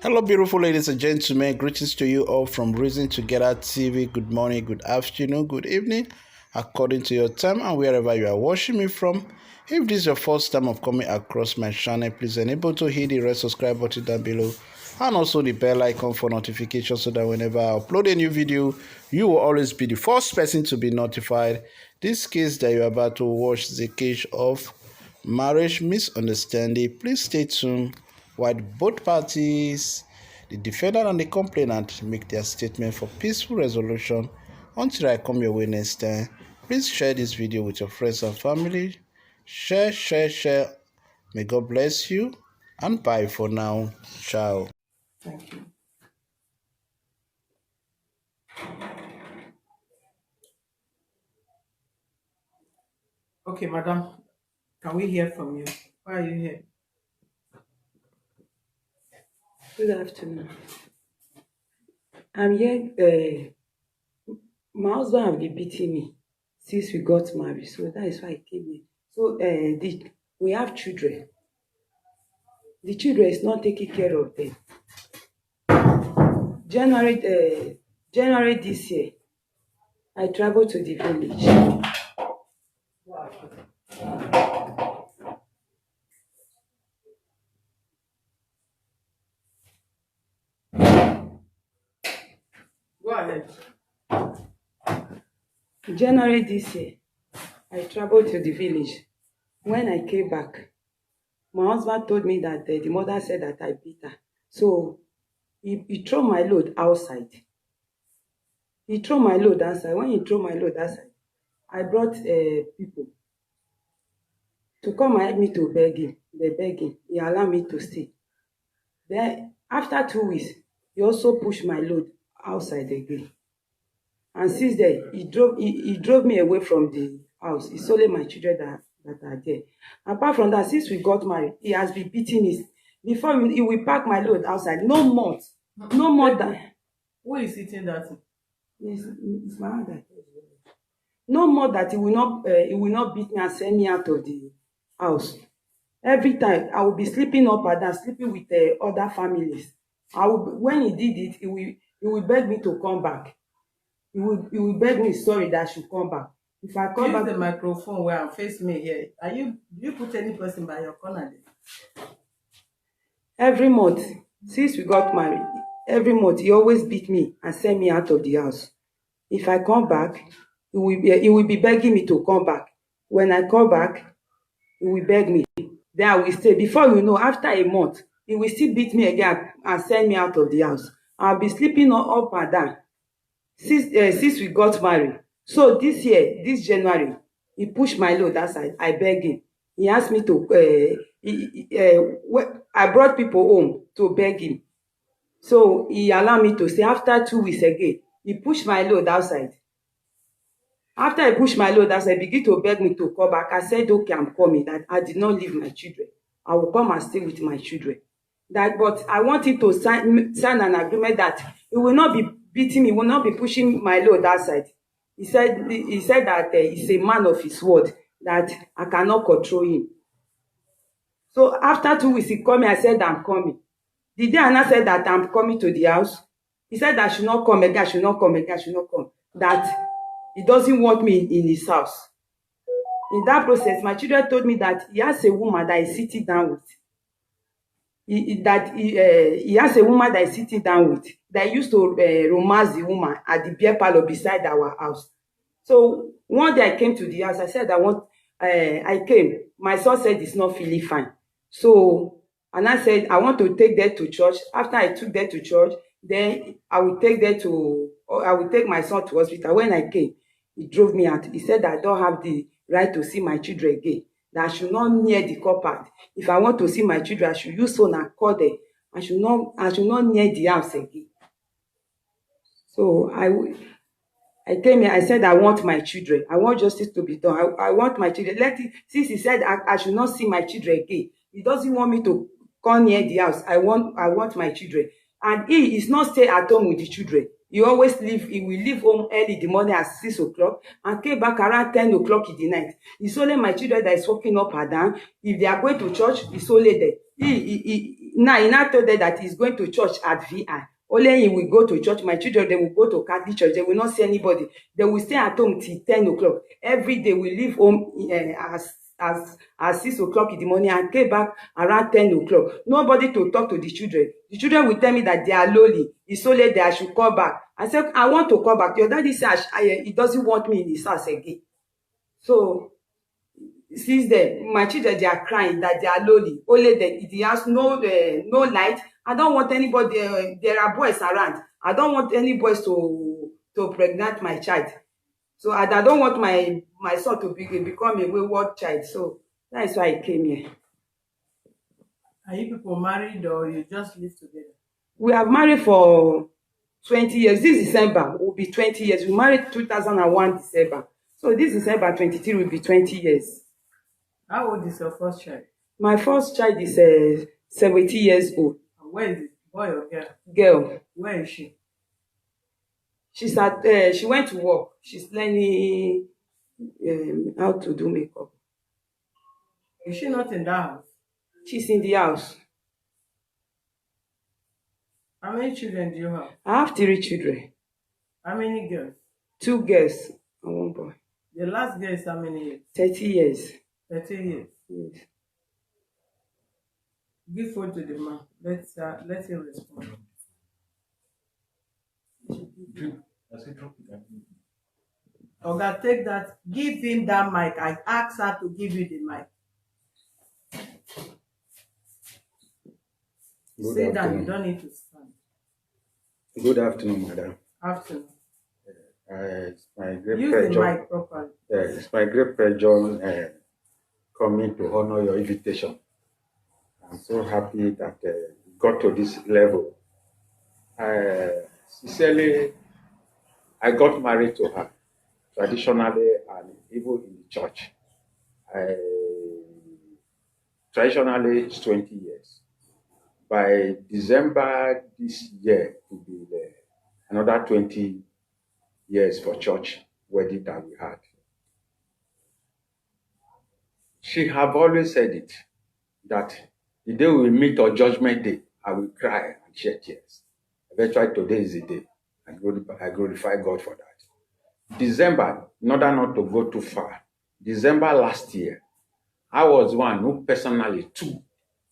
Hello, beautiful ladies and gentlemen. Greetings to you all from Reason Together TV. Good morning, good afternoon, good evening, according to your time and wherever you are watching me from. If this is your first time of coming across my channel, please enable to hit the red subscribe button down below and also the bell icon for notifications so that whenever I upload a new video, you will always be the first person to be notified. This case that you're about to watch is a case of marriage misunderstanding. Please stay tuned while both parties, the defendant and the complainant, make their statement for peaceful resolution. Until I come your way next time, please share this video with your friends and family. Share. May God bless you and bye for now. Ciao. Thank you. Okay, madam, can we hear from you? Why are you here? Good afternoon. I'm here. My husband have been beating me since we got married, so that is why I came here. So we have children. The children is not taking care of them. January this year, I traveled to the village. Go ahead. January this year, I traveled to the village. When I came back, my husband told me that the mother said that I beat her. So he threw my load outside. He threw my load outside. When he threw my load outside, I brought people to come and help me to beg him. They beg him. He allowed me to stay. Then after 2 weeks, he also pushed my load outside again. And since then, he drove me away from the house. It's only my children that are there. Apart from that, since we got married, he has been beating me. Before he will pack my load outside. No more than. Who is eating that? It's my mother. No more that he will not beat me and send me out of the house. Every time I will be sleeping up and down, sleeping with other families. When he did it, he will beg me to come back. He will beg me sorry that I should come back. If I come back, the microphone where I'm facing me here. Do you put any person by your corner there? Every month since we got married, every month he always beat me and send me out of the house. If I come back, he will be begging me to come back. When I come back, he will beg me. Then I will stay. Before you know, after a month, he will still beat me again and send me out of the house. I'll be sleeping up and down since we got married. So this year, this January, he pushed my load outside. I beg him. He asked me to. I brought people home to beg him. So he allowed me to stay. After 2 weeks again, he pushed my load outside. After I pushed my load outside, he began to beg me to come back. I said, okay, I'm coming. That I did not leave my children. I will come and stay with my children. But I wanted to sign an agreement that he will not be beating me, he will not be pushing my load outside. He said that he's a man of his word, that I cannot control him. So after 2 weeks, he called me. I said, I'm coming. The day Anna said that I'm coming to the house, he said that I should not come again, I should not come. That he doesn't want me in his house. In that process, my children told me that he has a woman that is sitting down with. He has a woman that is sitting down with, that used to romance the woman at the beer parlor beside our house. So one day I came to the house. I said I came. My son said he's not feeling fine. So, and I said I want to take them to church. After I took them to church, then I will take my son to hospital. When I came, he drove me out. He said I don't have the right to see my children again. That I should not near the compound. If I want to see my children, I should use phone and call them. I should not near the house again. So I came here. I said I want my children. I want justice to be done. I want my children. Since he said I should not see my children again, he doesn't want me to come near the house. I want my children. And he is not stay at home with the children. He will leave home early in the morning at 6 o'clock and came back around 10 o'clock in the night. It's only my children that is walking up and down. If they are going to church, it's only there. Now he now told them that he's going to church at VI. Only he will go to church. My children, they will go to Catholic church. They will not see anybody. They will stay at home till 10 o'clock. Every day we leave home as 6 o'clock in the morning and came back around 10 o'clock. Nobody to talk to the children. The children will tell me that they are lonely. It's so late that I should call back. I said, I want to call back. Your daddy said he doesn't want me in his house again. So since then, my children, they are crying that they are lonely. Only the house, no light. I don't want anybody. There are boys around. I don't want any boys to pregnant my child. So I don't want my son to become a wayward child. So that's why I came here. Are you people married or you just live together? We have married for 20 years. This December will be 20 years. We married 2001 December. So this December 23 will be 20 years. How old is your first child? My first child is 70 years old. And where is it? Boy or girl? Girl. Where is she? She's she went to work. She's learning how to do makeup. Is she not in that house? She's in the house. How many children do you have? I have 3 children. How many girls? 2 girls and 1 boy. The last girl is how many years? 30 years. 30 years. Yes. Give phone to the man. Let him respond. Oga, take that. Give him that mic. I asked her to give you the mic. Sit down. You don't need to stand. Good afternoon, madam. Afternoon. It's my great Use the pleasure. mic properly. It's my great pleasure coming to honor your invitation. I'm so happy that you got to this level. Sincerely, I got married to her traditionally and even in the church. Traditionally, it's 20 years. By December this year, it will be another 20 years for church wedding that we had. She have always said it, that the day we meet on Judgment Day, I will cry and shed tears. Eventually, today is the day. I glorify God for that. December, in order not to go too far, December last year, I was one who personally took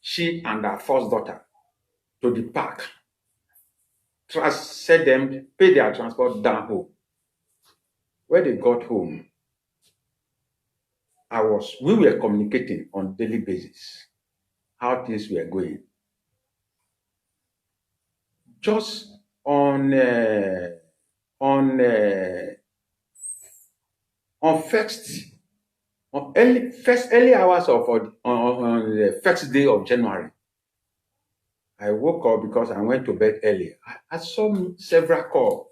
she and her first daughter to the park, said them, pay their transport down home. When they got home, we were communicating on daily basis how things were going. Just on early hours of on the first day of January, I woke up because I went to bed early. I saw several calls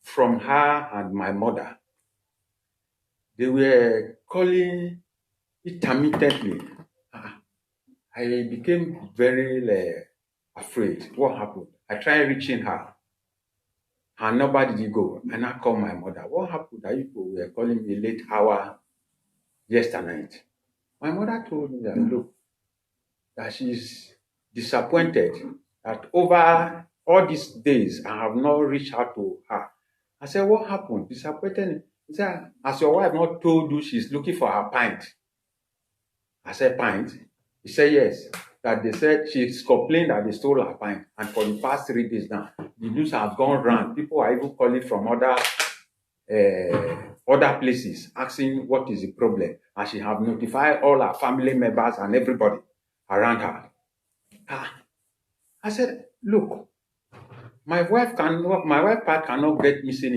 from her and my mother. They were calling intermittently. I became very afraid. What happened? I tried reaching her, and nobody did go. And I called my mother. What happened? That people were calling me late hour yesterday night. My mother told me that, look, that she's disappointed that over all these days I have not reached out to her. I said, what happened? Disappointed? He said, has your wife not told you she's looking for her pint? I said, pint? He said, yes. That they said she's complained that they stole her pint. And for the past 3 days now, the news has gone round. People are even calling from other places, asking what is the problem. And she have notified all her family members and everybody around her. I said, look, my wife part cannot get missing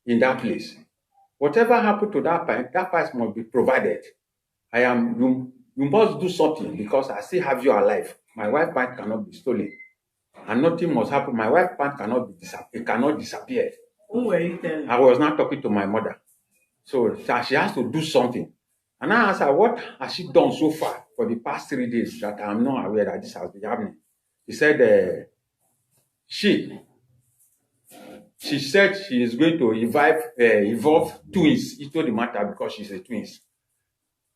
in that place. Whatever happened to that part must be provided. You must do something because I still have you alive. My wife part cannot be stolen. And nothing must happen. My wife part cannot disappear. Who were you telling? I was not talking to my mother. So she has to do something. And I asked her, what has she done so far for the past 3 days that I'm not aware that this has been happening? She said she said she is going to evolve twins into the matter because she's a twins.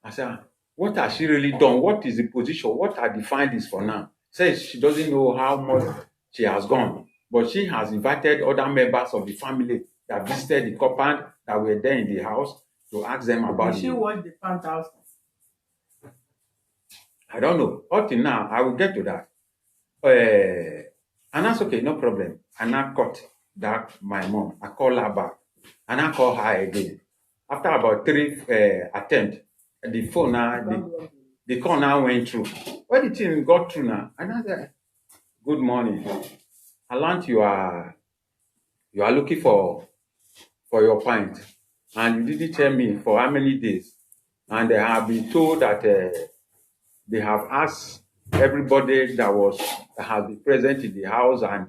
I said, what has she really done? What is the position? What are the findings for now? Says she doesn't know how much she has gone, but she has invited other members of the family that visited the compound that were there in the house to ask them about Did she watch the penthouse? I don't know. Up till now, I will get to that. And that's okay, no problem. And I caught that my mom. I call her back. And I call her again. After about 3 attempts, the phone now, the call now went through. When the thing got through now, and I said, good morning. I learned you are looking for your pint. And you didn't tell me for how many days. And I have been told that they have asked everybody that has been present in the house, and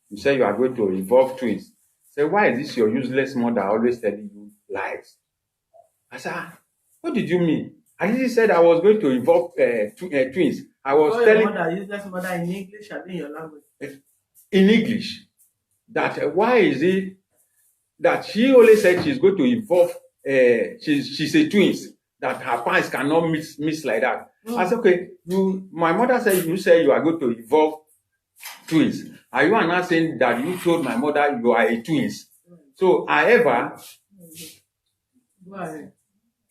you say you are going to involve twins. Say, why is this your useless mother always telling you lies? I said, what did you mean? I didn't say I was going to involve twins. I was telling your mother, useless mother, in English or in your language? In English. That why is it that she only said she's going to involve she's a twins, that her parents cannot miss like that. I said, okay, my mother said you say you are going to involve twins. Are you not saying that you told my mother you are a twins? So, however,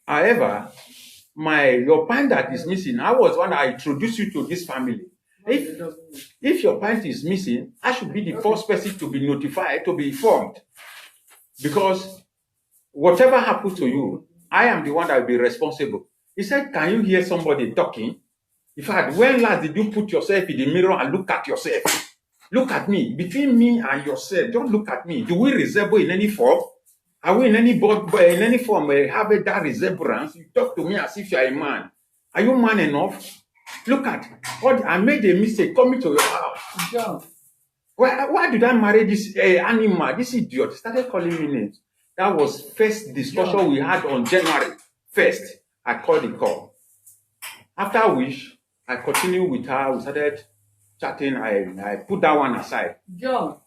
your pint that is missing, I was one that introduced you to this family. If your pint is missing, I should be the first person to be notified, to be informed. Because whatever happens to you, I am the one that will be responsible. He said, can you hear somebody talking? In fact, when last did you put yourself in the mirror and look at yourself? Look at me. Between me and yourself, don't look at me. Do we resemble in any form? Are we in any form have that resemblance? You talk to me as if you are a man. Are you man enough? Look at what I made a mistake coming to your house. John. Why did I marry this animal? This idiot started calling me names. That was first discussion we had on January 1st. I called the call. After which, I continued with her. We started chatting. I put that one aside. John.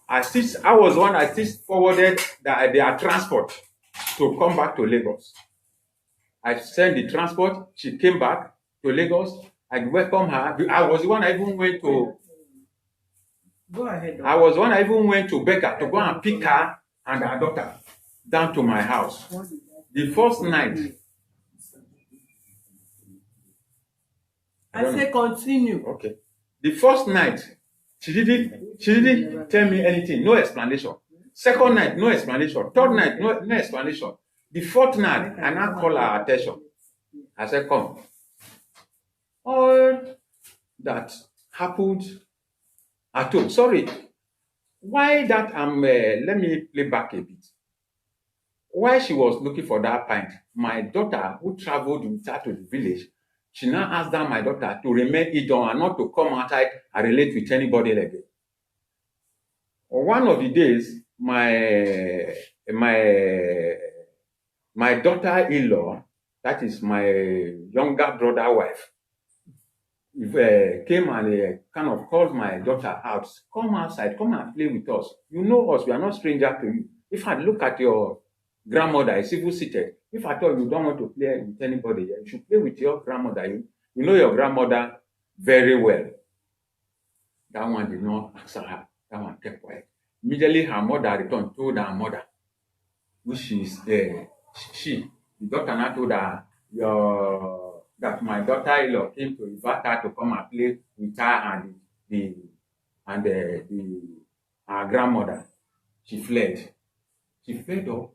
I was one I forwarded their transport to come back to Lagos. I sent the transport. She came back to Lagos. I welcomed her. I was the one I even went to. Go ahead. I was one I even went to Becca to go and pick her and her daughter down to my house. The first night. I say continue. Okay. The first night, she didn't tell me anything, no explanation. Second night, no explanation. Third night, no explanation. The fourth night, I now call her attention. I said, come. All that happened at home. Sorry. Why that let me play back a bit. While she was looking for that pint, my daughter, who traveled with her to the village, she now asked that my daughter to remain indoors and not to come outside and relate with anybody again. One of the days, my daughter-in-law, that is my younger brother's wife, came and kind of called my daughter out. Come outside, come and play with us. You know us, we are not strangers to you. If I look at your grandmother, is even seated. If I thought you don't want to play with anybody, you should play with your grandmother. You know your grandmother very well. That one did not answer her. That one kept quiet. Immediately her mother returned, told her mother, which is the daughter now told her that my daughter-in-law came to invite her to come and play with her and her grandmother. She fled. She fled up.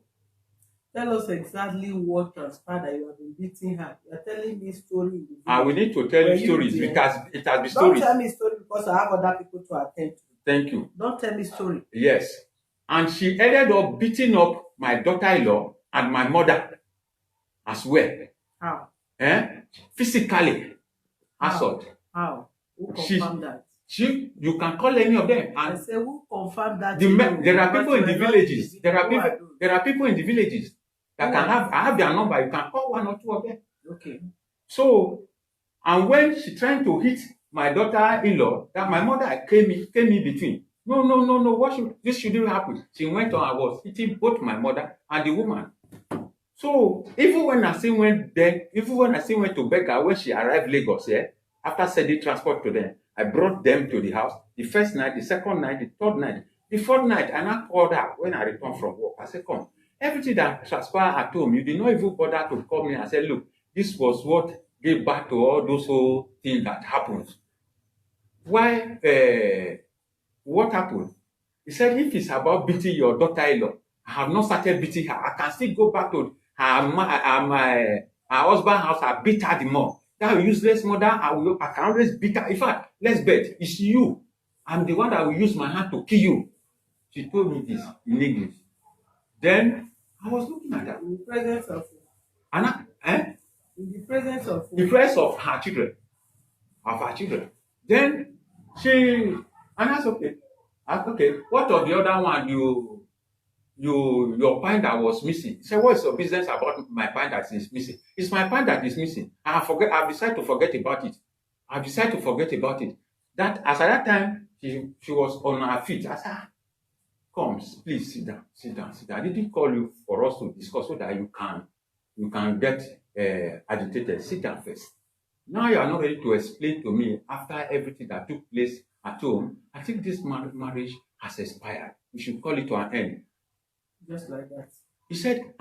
Tell us exactly what transpired that you have been beating her. You are telling me story. We need to tell you stories because it has been stories. Don't tell me story because I have other people to attend to. Thank you. Don't tell me story. Yes. And she ended up beating up my daughter-in-law and my mother as well. How? Physically. Assault. How? Who confirmed that? You can call any of them. And I say, who confirmed that? There are people in the villages. There are people in the villages that I have their number. You can call one or two of them. Okay. So, and when she trying to hit my daughter-in-law, that my mother came in between. No. This shouldn't happen. She went on. I was hitting both my mother and the woman. So even when I still went there, even when I still went to beg her when she arrived Lagos, after sending transport to them, I brought them to the house. The first night, the second night, the third night, the fourth night, and I called her when I returned from work. I said, come, everything that transpired at home, you did not even bother to call me. I said, look, this was what gave back to all those whole things that happened. Why? What happened? He said, if it's about beating your daughter-in-law, I have not started beating her. I can still go back to her husband's house. I beat her the more. That useless mother, I can always beat her. In fact, let's bet, it's you. I'm the one that will use my hand to kill you. She told me this in English. Then I was looking at her. In the presence of And in the presence of the presence of her children. Then and that's okay. Okay, what of the other one your pint that was missing? He said, what is your business about my pint that is missing? It's my pint that is missing. I've decided to forget about it. That as at that time she was on her feet. I said, come, please sit down. I didn't call you for us to discuss so that you can get agitated. Sit down first. Now you are not ready to explain to me after everything that took place at home. I think this marriage has expired. We should call it to an end. just like that. He said,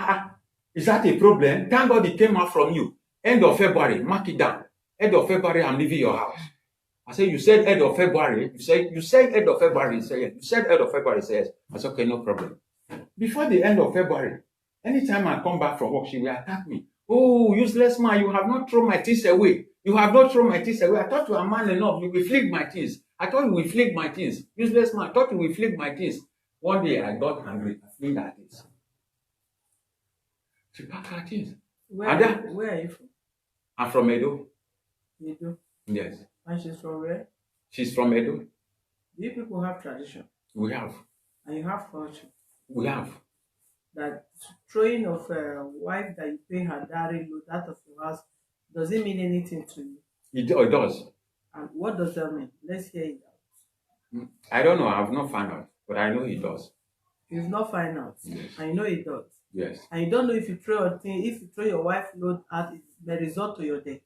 is that a problem? Thank God it came out from you. End of February, mark it down. End of February, I'm leaving your house. I said, you said end of February. You said end of February. He said, yes. You said end of February. He said, yes. I said, okay, no problem. Before the end of February, anytime I come back from work, she will attack me. Oh, useless man, you have not thrown my things away. I thought you were man enough. You will fling my things. Useless man, I thought you will fling my things. One day I got angry. I fling her things. She packed her things. Where are you from? I'm from Edo. Edo. Yes. And she's from where? She's from Edo. Do you people have tradition? We have. And you have culture? We have. That throwing of a wife that you pay her dowry load out of your house, does it mean anything to you? It does. And what does that mean? Let's hear it out. I don't know. I've not found out. But I know it does. You've not found out. Yes. And you know it does. Yes. And you don't know if you throw your wife load out, it may result to your death.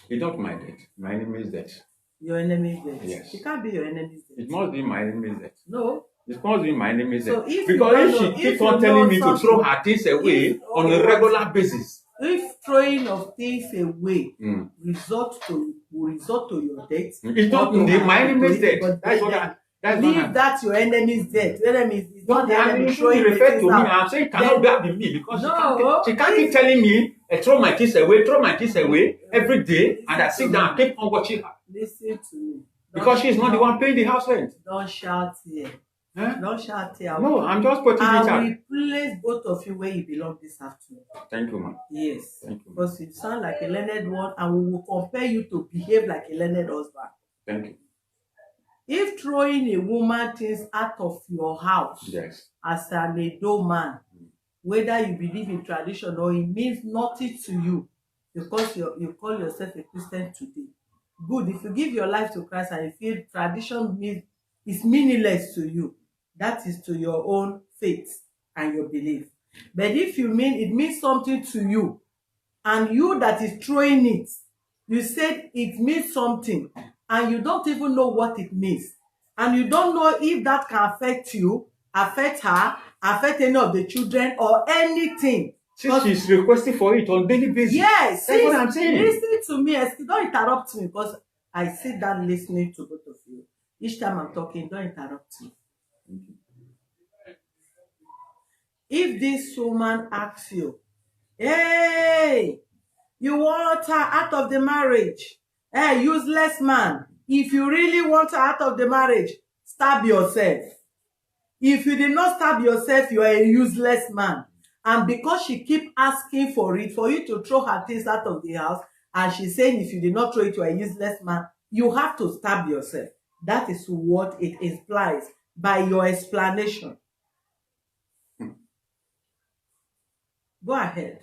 It's not my death. My enemy's death. Your enemy's death. Yes. It can't be your enemy's death. It must be my enemy's death. No. It must be my enemy's So death. if Because if she keeps on telling me to throw her things away on a regular basis. If throwing of things away will result to your death. It's not my enemy's death. That's your enemy's death. Your enemy is not the enemy You throwing refer things to me. out. I'm saying it cannot be me because No, she can't keep telling me throw my kids away every day, and I sit down and keep on watching her. Listen to me. Because she's not the one paying the house rent. Don't shout here. Huh? Don't shout here. No, I'm just putting it I out. will place both of you where you belong this afternoon. Thank you, ma'am. Yes. Thank you. Because you sound like a learned one, and we will compare you to behave like a learned husband. Thank you. If throwing a woman things out of your house Yes. as an Edo man, whether you believe in tradition or it means nothing to you because you call yourself a Christian today. Good. If you give your life to Christ and you feel tradition is meaningless to you, that is to your own faith and your belief. But if you mean it means something to you, and you that is throwing it, you said it means something, and you don't even know what it means, and you don't know if that can affect you, affect her, affect any of the children or anything. Since she's requesting for it on daily basis. Yes, that's what I'm saying. Listen to me. Don't interrupt me because I sit down listening to both of you. Each time I'm talking, don't interrupt me. If this woman asks you, hey, you want her out of the marriage? Hey, useless man. If you really want her out of the marriage, stab yourself. If you did not stab yourself, you are a useless man. And because she keep asking for it, for you to throw her things out of the house, and she's saying if you did not throw it, you are a useless man, you have to stab yourself. That is what it implies by your explanation. Go ahead.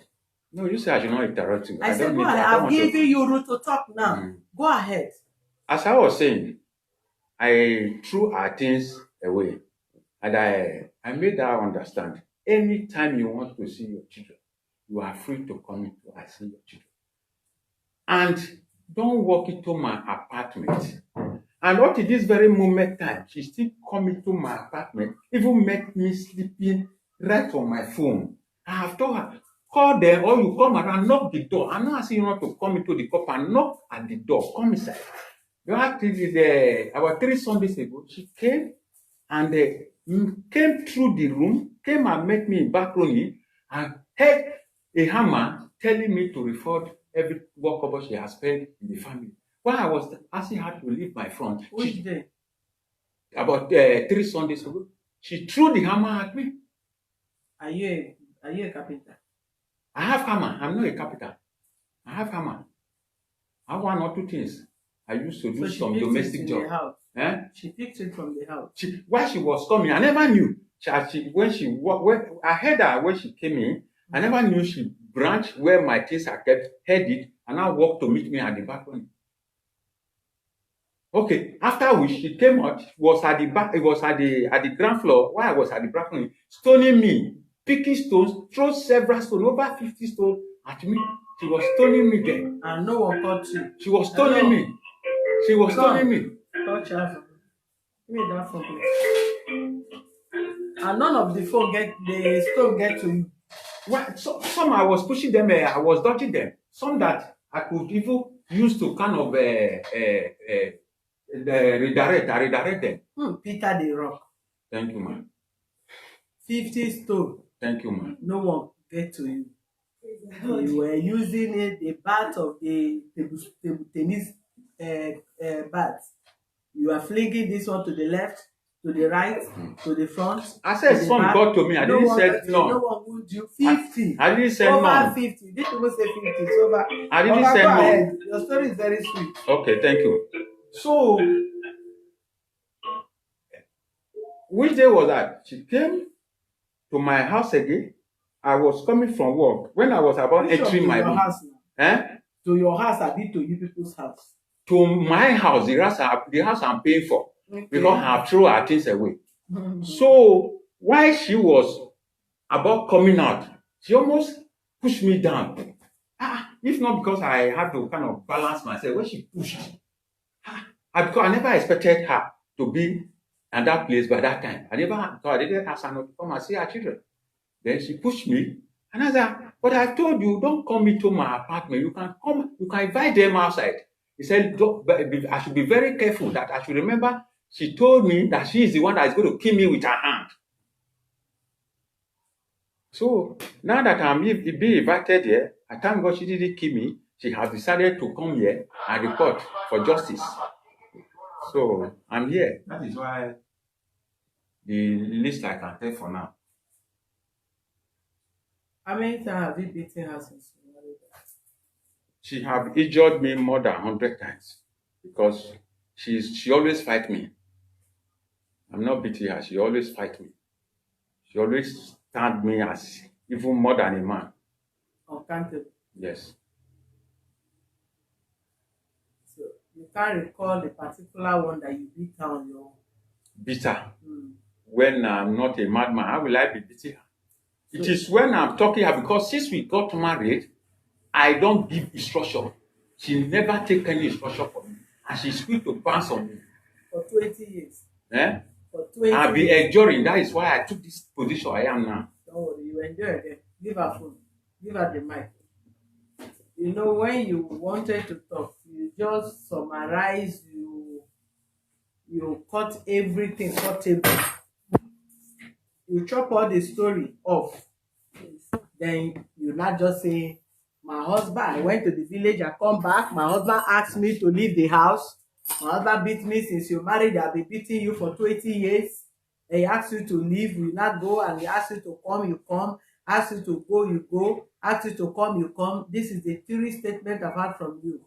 No, you say I should not interrupt you. I said go ahead. I'm giving you room to talk now. Go ahead. As I was saying, I threw her things away. And I made her understand. Anytime you want to see your children, you are free to come into and see your children. And don't walk into my apartment. And up to this very moment time, she still come into my apartment, even make me sleeping right on my phone. I have told her, call them or you come around, knock the door. I'm not asking you not to come into the compound, knock at the door, come inside. You have to, about 3 Sundays ago, she came and came through the room, came and met me in balcony and had a hammer telling me to report every walkover she has spent in the family. While I was asking her to leave my front, Which day? About 3 Sundays ago, she threw the hammer at me. Are you a carpenter? I have hammer. I'm not a carpenter. I have hammer. I have 1 or 2 things. I used to do some domestic job. Eh? She picked it from the house. While she was coming, I never knew. When I heard her when she came in, I never knew she branched where my things are kept, heard it, and now walked to meet me at the balcony. Okay, after which she came out, was at the back, it was at the ground floor, while I was at the balcony, stoning me, picking stones, throw several stones, over 50 stones at me. She was stoning me there. And no one caught you. She was stoning me. She was stoning me. Touch her. Give me that phone, please. And none of the stone get to you. Well, some I was pushing them, I was dodging them. Some that I could even use to kind of redirect them. Peter the Rock. Thank you, man. 50 stone. Thank you, man. No one get to you. You were using the bat of the table tennis bat. You are flinging this one to the left, to the right, to the front. I said some got to me. I didn't say none. No one would do 50. I didn't say over none. 50. Didn't even say 50. It's over. I didn't say none. Your story is very sweet. Okay, thank you. So, which day was that? She came to my house again. I was coming from work. When I was about entering my house now? Eh? To your house, I did to you people's house. To my house, the house I'm paying for. Okay. Because I have thrown her things away. So, while she was about coming out, she almost pushed me down. If not because I had to kind of balance myself, when she pushed, because I never expected her to be at that place by that time. I didn't ask her not to come and see her children. Then she pushed me, and I said, but I told you, don't come into my apartment. You can come, you can invite them outside. He said, I should be very careful, that I should remember she told me that she is the one that is going to kill me with her hand. So now that I'm being invited here, I thank God she didn't kill me. She has decided to come here and report for justice. So I'm here. That is why the least I can tell for now. How many times have you beaten her since you married her? She have injured me more than 100 times because she always fight me. I'm not beating her. She always fight me. She always stand me as even more than a man. Uncountable. Yes. So you can't recall the particular one that you beat her on your own. Beat her. When I'm not a madman, how will I be beating her? It is when I'm talking her, because since we got married, I don't give instruction. She never take any instruction from me. And she's quick to bounce on me. For 20 years. Eh? For 20 years. I'll be enduring. That is why I took this position I am now. Don't worry, you enjoy it. Give her phone. Give her the mic. You know, when you wanted to talk, you just summarize, you cut everything, table. You chop all the story off. Then you not just say, my husband, I went to the village, I come back, my husband asked me to leave the house. My husband beat me since you married, I've been beating you for 20 years. And he asked you to leave, you not go, and he asked you to come, you come. Asked you to go, you go. Asked you to come, you come. This is the theory statement I've heard from you.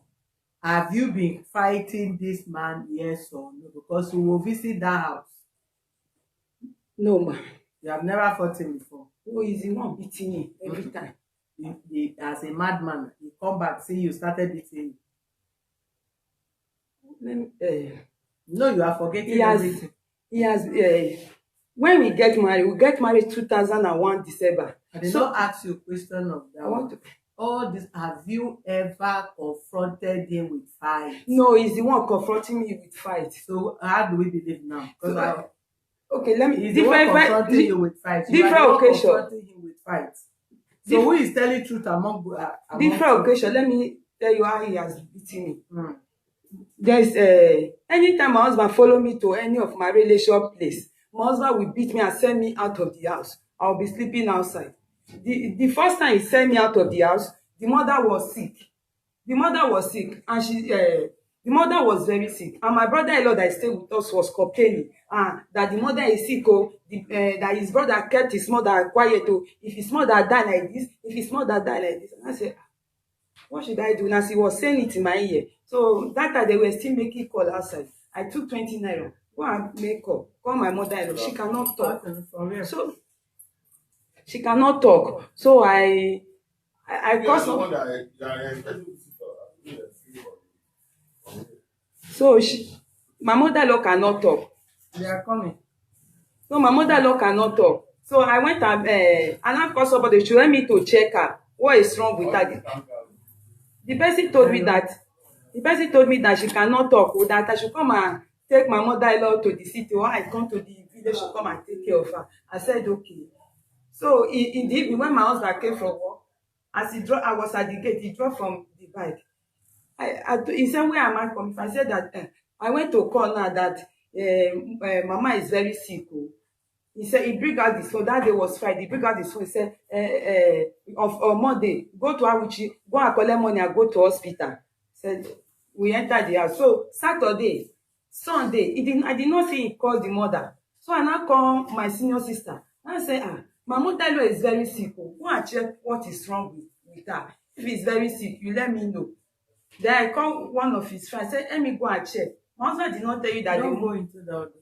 Have you been fighting this man, yes or no? Because you will visit that house. No, ma. You have never fought him before. No, he's the one beating me every time. As a madman, he come back, see you started beating him. No, you are forgetting everything. He has When we get married 2001 December. I did not ask you a question of that. I want to. All this, have you ever confronted him with fight? No, he's the one confronting me with fight. So how do we believe now? Because okay, let me. he's the one confronting you with fight. Different occasion. Confronting him with fight. So who is telling truth among different occasion? Let me tell you how he has beaten me. There's anytime my husband follow me to any of my relation place, my husband will beat me and send me out of the house. I'll be sleeping outside. The first time he sent me out of the house, the mother was sick. And the mother was very sick. And my brother-in-law that stayed with us was complaining that the mother is sick, that his brother kept his mother quiet. If his mother die like this, And I said, what should I do? Now she was saying it in my ear. So that time they were still making call outside. I took 20 naira. Go and make call. Call my mother-in-law. She cannot talk. So she cannot talk. So I caused so my mother-in-law cannot talk. They are coming. So my mother-in-law cannot talk. So I went and I called somebody to help me to check her. What is wrong with her? The person told me that she cannot talk, or that I should come and take my mother-in-law to the city, or I come to the village to come and take care of her. I said okay. So in the evening, when my husband came from work, as I was at the gate, he dropped from the bike. He said, where am I coming from? I said that I went to call now that Mama is very sick. He said, he bring out this phone. That day was Friday. He bring out this phone. He said, on Monday, go to Awuchi, go and collect money and go to hospital. Said, we entered the house. So Saturday, Sunday, I did not see he call the mother. So I now call my senior sister. And I say, my mother-in-law is very sick. Go and check what is wrong with her. If he's very sick, you let me know. Then I call one of his friends. I said, let me go and check. My husband did not tell you that. Don't go into that.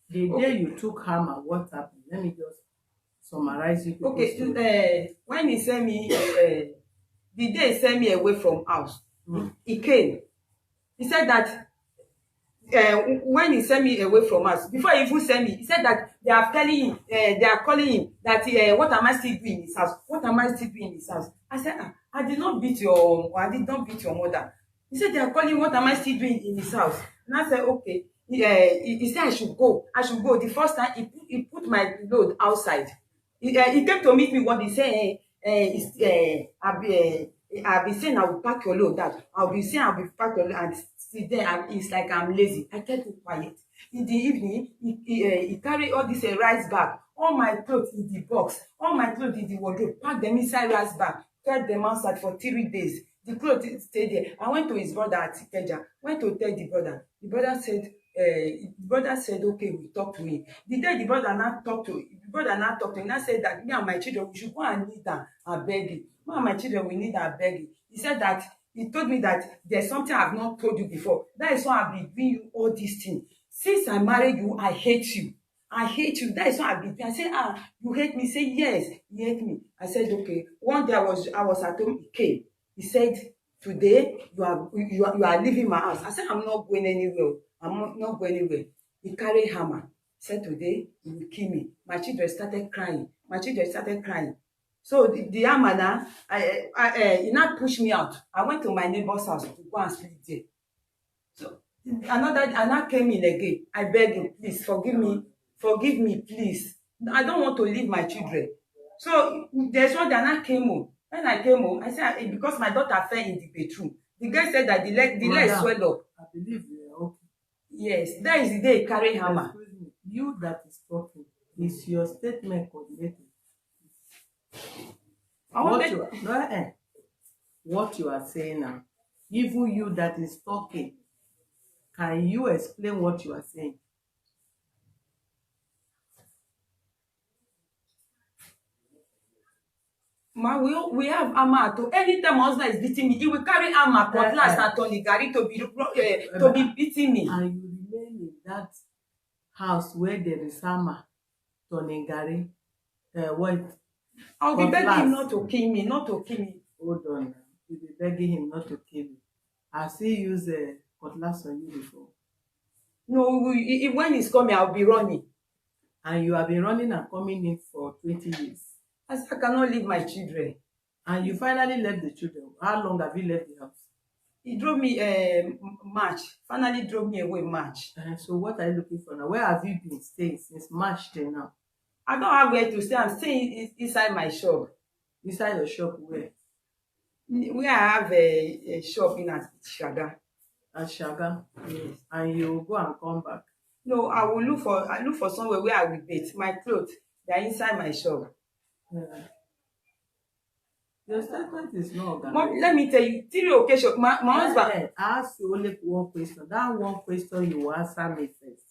The day you took hammer, what happened? Let me just summarize it. Okay, when he sent me, the day he sent me away from house, he came. He said that when he sent me away from us, before he even sent me, he said that they are calling him that what am I still doing in his house? What am I still doing in his house? I said, I did not beat your mother. He said they are calling, what am I still doing in his house? And I said, okay. He said I should go. The first time he put my load outside. He came to meet me one day. Say, I'll be saying I will pack your load. That I'll be saying I'll be pack your load and sit there. And it's like I'm lazy. I kept it quiet. In the evening, he carried all this rice bag, all my clothes in the box, all my clothes in the wardrobe, packed them inside rice bag, kept them outside for 3 days. The clothes stayed there. I went to his brother at Ikeja. Went to tell the brother. The brother said, okay, we talk to him. The day the brother now talked to him, now said that me and my children, we should go and need her and beg him. Me and my children, we need her and beg him. He said that, he told me that there's something I've not told you before. That is why I've been doing you all these things. Since I married you, I hate you. That is why I've been doing. I said, you hate me? He said, yes, you hate me. I said, okay. One day I was at home, he came. He said, today you are leaving my house. I said, I'm not going anywhere. He carried hammer. He said, today you will kill me. My children started crying. So the hammer now, he now pushed me out. I went to my neighbor's house to go and sleep there. So I now came in again. I beg him, please forgive me, please. I don't want to leave my children. So there's one day I came home. When I came home, I said, because my daughter fell in the bedroom. The guy said that the leg swelled up. I believe you are okay. Yes, that is the day he carry hammer. Excuse me. You that is talking, is your statement coordinated? What you are saying now, even you that is talking, can you explain what you are saying? Ma, we have hammer too. Anytime my husband is beating me, he will carry hammer, cutlass, and Tony Gary to be beating me. And you remain in that house where there is hammer, Tony Gary, what? I'll be begging him not to kill me, Hold on, you'll be begging him not to kill you. I've seen you use cutlass on you before. No, when he's coming, I'll be running. And you have been running and coming in for 20 years. I said, I cannot leave my children. And you finally left the children. How long have you left the house? He drove me March. Finally drove me away March. So what are you looking for now? Where have you been staying since March till now? I don't have where to stay. I'm staying inside my shop. Inside your shop where? Where I have a shop in Shaga. At Shaga? Yes. And you go and come back? No, I look for somewhere where I will bathe. My clothes, they're inside my shop. Yeah. Your statement is not organized. Mom, let me tell you, 3 occasions, my husband. I asked you only one question. That one question you answer me first.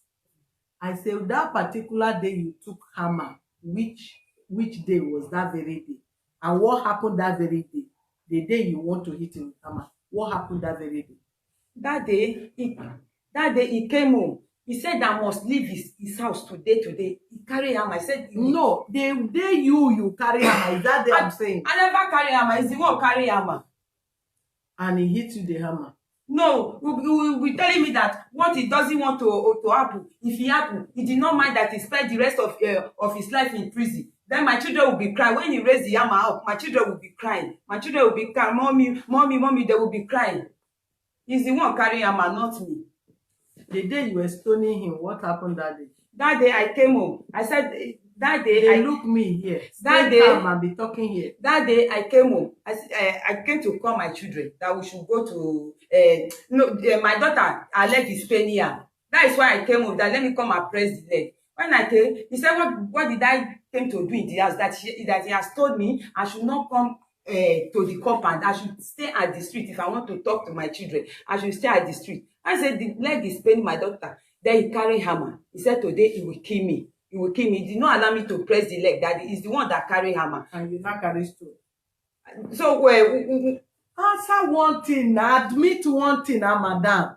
I said that particular day you took hammer, which day was that very day? And what happened that very day? The day you want to hit him with hammer. What happened that very day? That day he came home. He said I must leave his house today. He carry hammer. I said no. The day you carry hammer, is that day I'm saying? I never carry hammer. It's the one carry hammer. And he hit you the hammer. No, we telling me that what he doesn't want to happen. If he happen, he did not mind that he spent the rest of his life in prison. Then my children will be crying. When he raise the hammer up, my children will be crying. My children will be crying. Mommy, they will be crying. He's the one carrying hammer, not me. The day you were stoning him, what happened that day? That day I came home. I said that day they look me here. That day and be talking here. That day I came home. I came to call my children that we should go to my daughter, her leg is paining her. That is why I came home. That let me come and press the leg. When I came, he said, what did I came to do in the house? That he has told me I should not come to the compound. I should stay at the street. If I want to talk to my children, I should stay at the street. I said the leg is paining my daughter. Then he carry hammer. He said today he will kill me. He will kill me. He did not allow me to press the leg. That is the one that carry hammer. And you not carry stone. So answer one thing. Admit one thing, madam.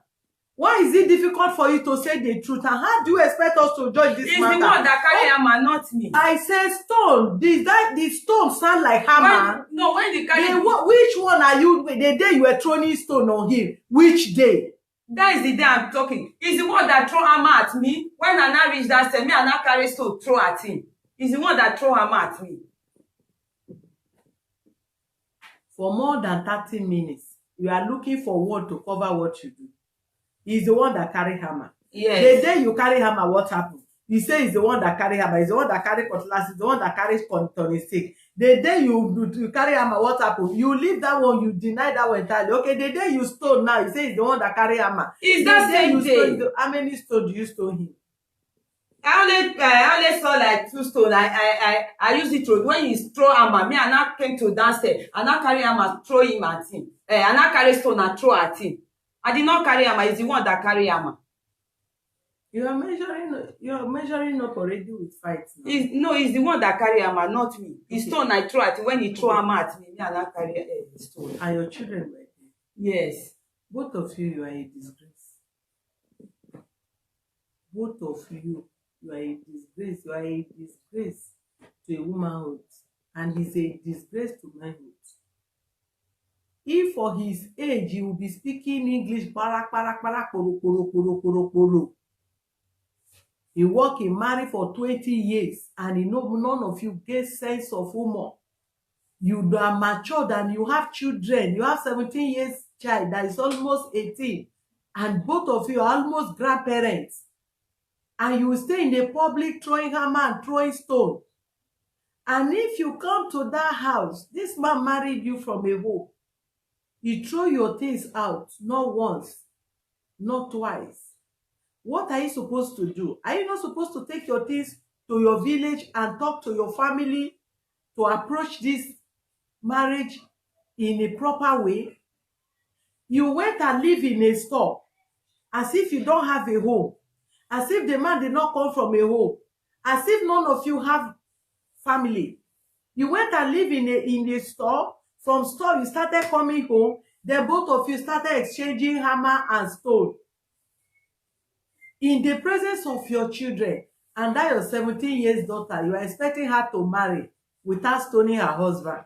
Why is it difficult for you to say the truth? And how do you expect us to judge this matter? It's the one that carry hammer, not me. I said stone. The stone sound like hammer? When the carry. Which one are you? The day you were throwing stone on him. Which day? That is the day I'm talking. He's the one that throw hammer at me. When I now reach that side, me I now carry stone throw at him. He's the one that throw hammer at me. For more than 30 minutes, you are looking for one to cover what you do. He's the one that carry hammer. Yes. The day you carry hammer, what happened? You say he's the one that carry hammer. He's the one that carry cutlass. He's the one that carries turning stick. The day you carry hammer, what happened? You leave that one. You deny that one entirely. Okay. The day you stone now, you say he's the one that carry hammer. Is that same day? How many stone do you stone him? I only saw like 2 stones. I used it to when he throw hammer. Me and I came to downstairs and I carry hammer, throw him at him. And I carry stone and throw at him. I did not carry hammer. It's the one that carry hammer. You are measuring up already with fights now. It's the one that carry hammer, not me. The stone I throw at him. When he throw hammer at me, and I carry the stone. And your children were there? Yes. Both of you are a disgrace. Both of you are a disgrace. You are a disgrace to a womanhood. And he's a disgrace to manhood. If for his age he will be speaking English, he work, he married for 20 years, and none of you get sense of humor. You are matured and you have children. You have 17 years child that is almost 18, and both of you are almost grandparents. And you stay in the public throwing hammer and throwing stone. And if you come to that house, this man married you from a home. You throw your things out, not once, not twice. What are you supposed to do? Are you not supposed to take your things to your village and talk to your family to approach this marriage in a proper way? You went and live in a store as if you don't have a home, as if the man did not come from a home, as if none of you have family. You went and live in a store. From store, you started coming home. Then both of you started exchanging hammer and stone in the presence of your children. And that your 17 years daughter, you are expecting her to marry without stoning her husband.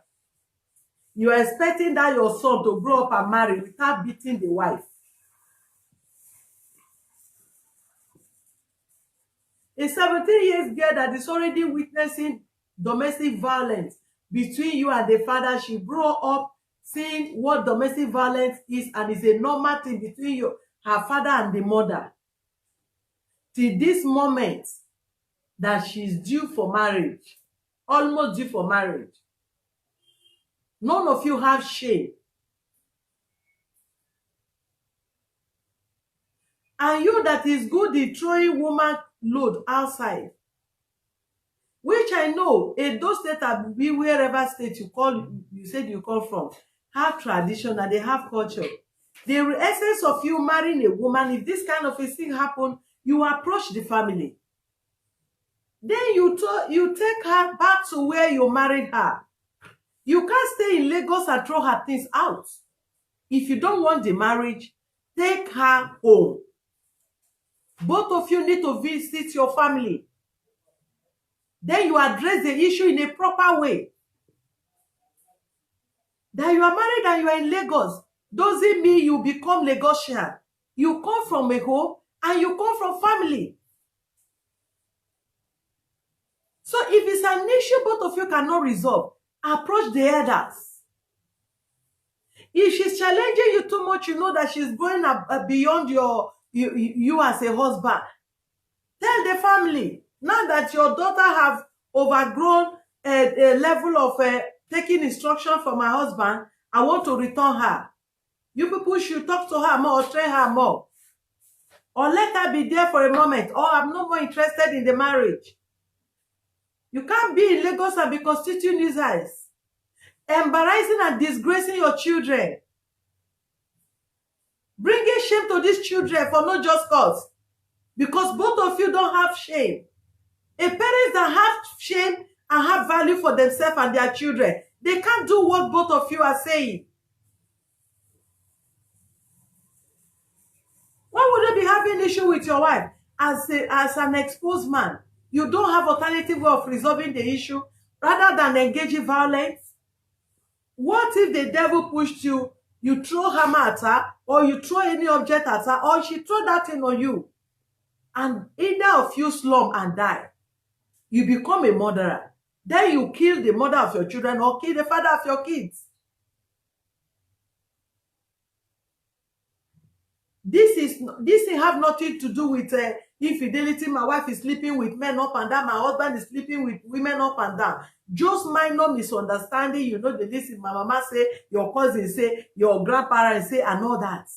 You are expecting that your son to grow up and marry without beating the wife. A 17 years girl that is already witnessing domestic violence between you and the father, she grew up seeing what domestic violence is, and is a normal thing between her father and the mother. Till this moment that she's due for marriage, almost due for marriage. None of you have shame. And you that is good in throwing woman load outside, which I know those states are be wherever state you said you come from, have tradition and they have culture. The essence of you marrying a woman, if this kind of a thing happen, you approach the family. Then you take her back to where you married her. You can't stay in Lagos and throw her things out. If you don't want the marriage, take her home. Both of you need to visit your family. Then you address the issue in a proper way. That you are married and you are in Lagos doesn't mean you become Lagosian. You come from a home and you come from family. So if it's an issue both of you cannot resolve, approach the elders. If she's challenging you too much, you know that she's going beyond you as a husband. Tell the family, now that your daughter have overgrown a level of taking instruction from her husband, I want to return her. You people should talk to her more or train her more. Or let her be there for a moment. Or I'm no more interested in the marriage. You can't be in Lagos and be constituting nuisance, embarrassing and disgracing your children, bringing shame to these children for no just cause, because both of you don't have shame. A parent that have shame and have value for themselves and their children, they can't do what both of you are saying. Why would they be having issue with your wife as an exposed man? You don't have alternative way of resolving the issue rather than engaging violence? What if the devil pushed you, you throw hammer at her, or you throw any object at her, or she throw that thing on you, and either of you slump and die? You become a murderer. Then you kill the mother of your children or kill the father of your kids. This have nothing to do with infidelity. My wife is sleeping with men up and down. My husband is sleeping with women up and down. Just minor misunderstanding. You know, the listen, my mama say, your cousin say, your grandparents say, and all that.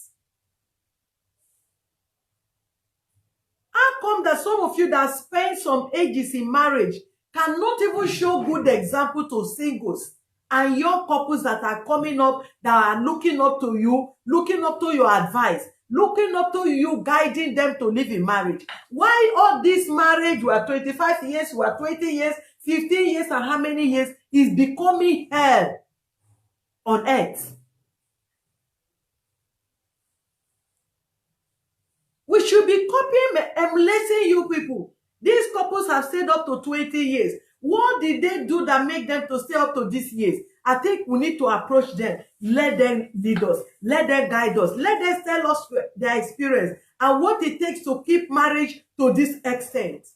How come that some of you that spend some ages in marriage cannot even show good example to singles and young couples that are coming up, that are looking up to you, looking up to your advice, looking up to you, guiding them to live in marriage? Why all this marriage, we are 25 years, we are 20 years, 15 years, and how many years, is becoming hell on earth? We should be copying, emulating you people. These couples have stayed up to 20 years. What did they do that make them to stay up to these years? I think we need to approach them. Let them lead us. Let them guide us. Let them tell us their experience and what it takes to keep marriage to this extent.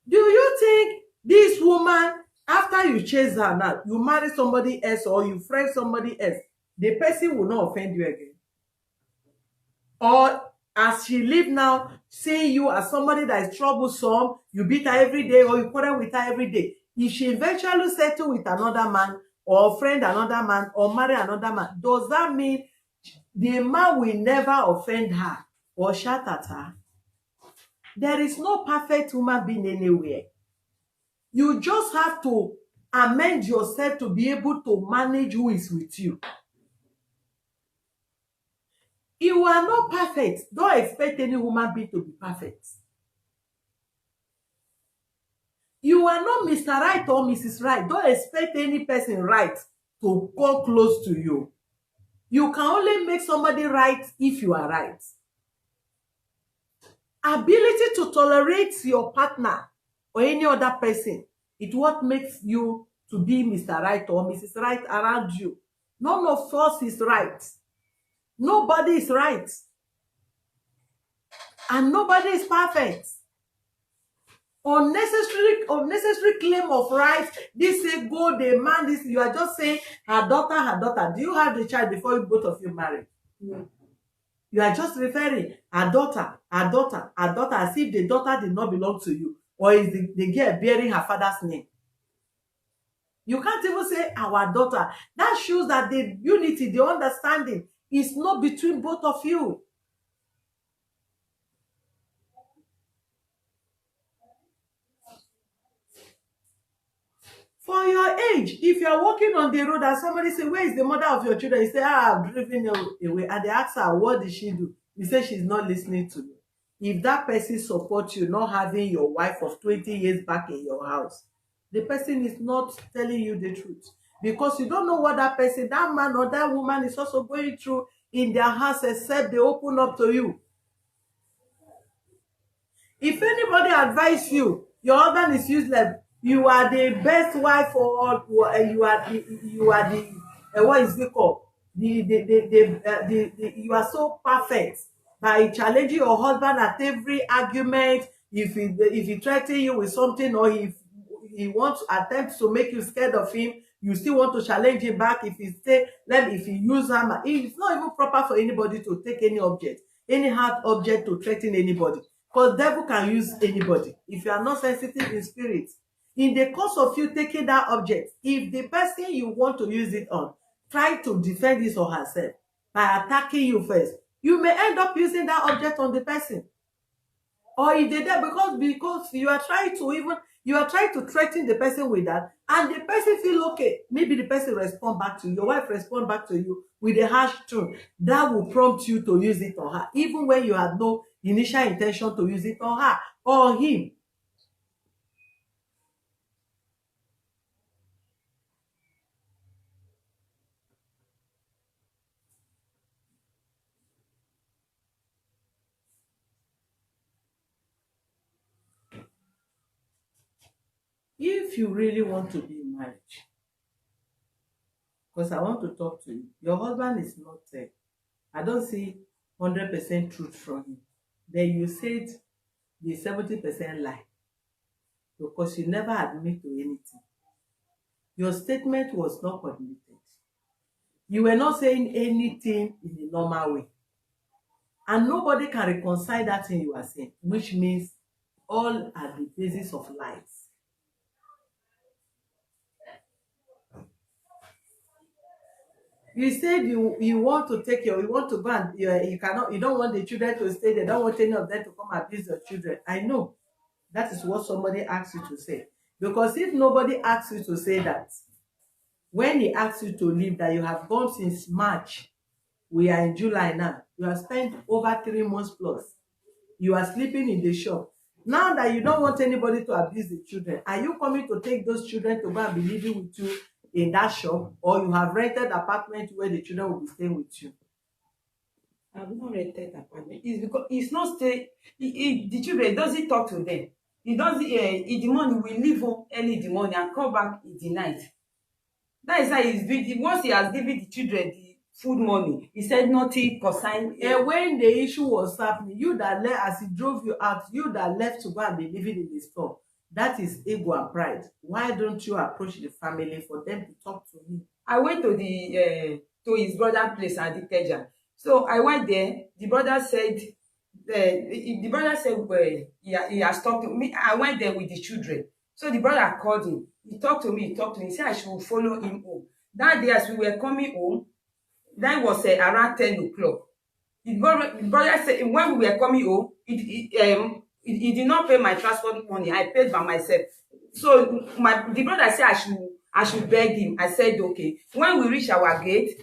Do you think this woman, after you chase her now, you marry somebody else or you friend somebody else, the person will not offend you again? Or as she live now, seeing you as somebody that is troublesome, you beat her every day or you quarrel with her every day. If she eventually settle with another man or friend another man or marry another man, does that mean the man will never offend her or shout at her? There is no perfect human being anywhere. You just have to amend yourself to be able to manage who is with you. You are not perfect. Don't expect any human being to be perfect. You are not Mr. Right or Mrs. Right. Don't expect any person right to come close to you. You can only make somebody right if you are right. Ability to tolerate your partner or any other person is what makes you to be Mr. Right or Mrs. Right around you. None of us is right. Nobody is right. And nobody is perfect. Unnecessary claim of rights. This say go, the man, this. You are just saying her daughter. Do you have the child before you both of you married? No. You are just referring her daughter, as if the daughter did not belong to you, or is the girl bearing her father's name. You can't even say our daughter. That shows that the unity, the understanding is not between both of you. For your age, if you are walking on the road and somebody say, where is the mother of your children? You say, I've driven her away. And they ask her, what did she do? You say, she's not listening to me. If that person supports you not having your wife of 20 years back in your house, the person is not telling you the truth. Because you don't know what that person, that man or that woman is also going through in their house, except they open up to you. If anybody advise you, your husband is useless, you are the best wife for you are the what is it called? You are so perfect by challenging your husband at every argument. If he threaten you with something, or if he wants to attempt to make you scared of him, you still want to challenge him back. If he use hammer, it's not even proper for anybody to take any hard object to threaten anybody, because devil can use anybody if you are not sensitive in spirit. In the course of you taking that object, if the person you want to use it on try to defend his or herself by attacking you first, you may end up using that object on the person. Or if they there because you are trying to threaten the person with that, and the person feel okay, maybe the person respond back to you, your wife respond back to you with a harsh tone, that will prompt you to use it on her, even when you had no initial intention to use it on her or him. If you really want to be in marriage, because I want to talk to you, your husband is not there. I don't see 100% truth from him. Then you said the 70% lie, because you never admit to anything. Your statement was not coordinated. You were not saying anything in a normal way. And nobody can reconcile that thing you are saying, which means all are the basis of lies. You said you want to you want to go and you don't want the children to stay there, don't want any of them to come abuse your children. I know that is what somebody asked you to say. Because if nobody asks you to say that, when he asks you to leave, that you have gone since March, we are in July now, you have spent over 3 months plus, you are sleeping in the shop. Now that you don't want anybody to abuse the children, are you coming to take those children to go and be living with you in that shop, or you have rented apartment where the children will be staying with you? I've not rented apartment. It's because it's not stay. The children doesn't talk to them. He doesn't. In the morning we leave home early in the morning and come back in the night. That is how he's doing. Once he has given the children the food money, he said nothing concern. When the issue was happening, you that left, as he drove you out, you that left to go and be living in the store, that is ego and pride. Why don't you approach the family for them to talk to me? I went to his brother place at the Ikeja. So I went there. The brother said he has talked to me. I went there with the children. So the brother called him. He talked to me. He said I should follow him home. That day, as we were coming home, that was around 10 o'clock. The brother said when we were coming home, he did not pay my transport money. I paid by myself. So the brother said I should beg him. I said okay. When we reach our gate,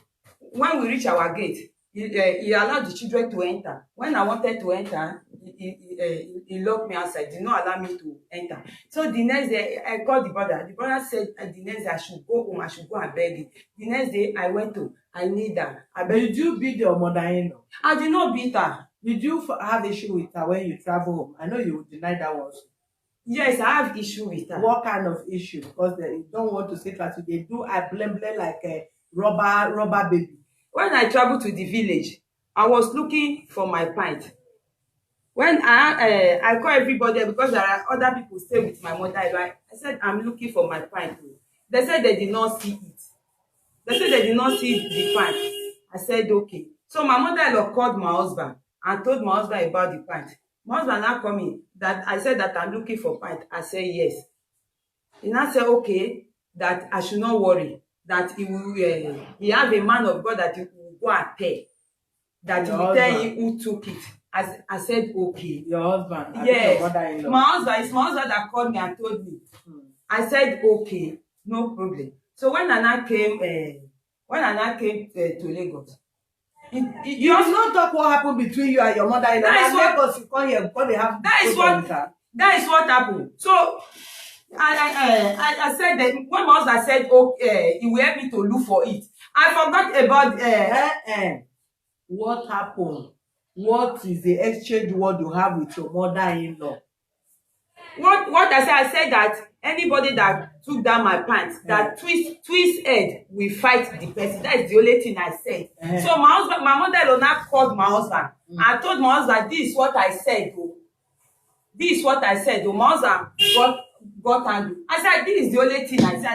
he allowed the children to enter. When I wanted to enter, he locked me outside, did not allow me to enter. So the next day, I called the brother. The brother said the next day I should go home, I should go and beg him. The next day, I went to, I need her. Did you beat your mother-in-law? I did not beat her. Did you have issue with her when you travel home? I know you would deny that one. Yes, I have issue with her. What kind of issue? Because they don't want to say that they do I blame like a rubber baby. When I traveled to the village, I was looking for my pint. When I call everybody because there are other people stay with my mother-in-law, I said I'm looking for my pint. They said they did not see it. They said they did not see the pint. I said okay. So my mother-in-law called my husband and told my husband about the pint. My husband now called me that I said that I'm looking for pint. I said yes. He now said okay, that I should not worry, that he have a man of God that he will go and tell, that he will tell him who took it. I said okay. Your husband? Yes. Your mother-in-law? My husband. It's my husband that called me and told me. I said okay, no problem. So when Nana came to Lagos, you did not talk what happened between you and your mother-in-law. That is what Lagos, you come here because they have. That is what happened. So I said that when my husband said okay, he will help me to look for it. I forgot about what happened. What is the exchange word you have with your mother-in-law? What I said that anybody that took down my pants, that twist head will fight the person. That is the only thing I said. So my mother-in-law now called my husband. I told my husband, this is what I said. This is what I said. My husband got angry. I said, this is the only thing I said.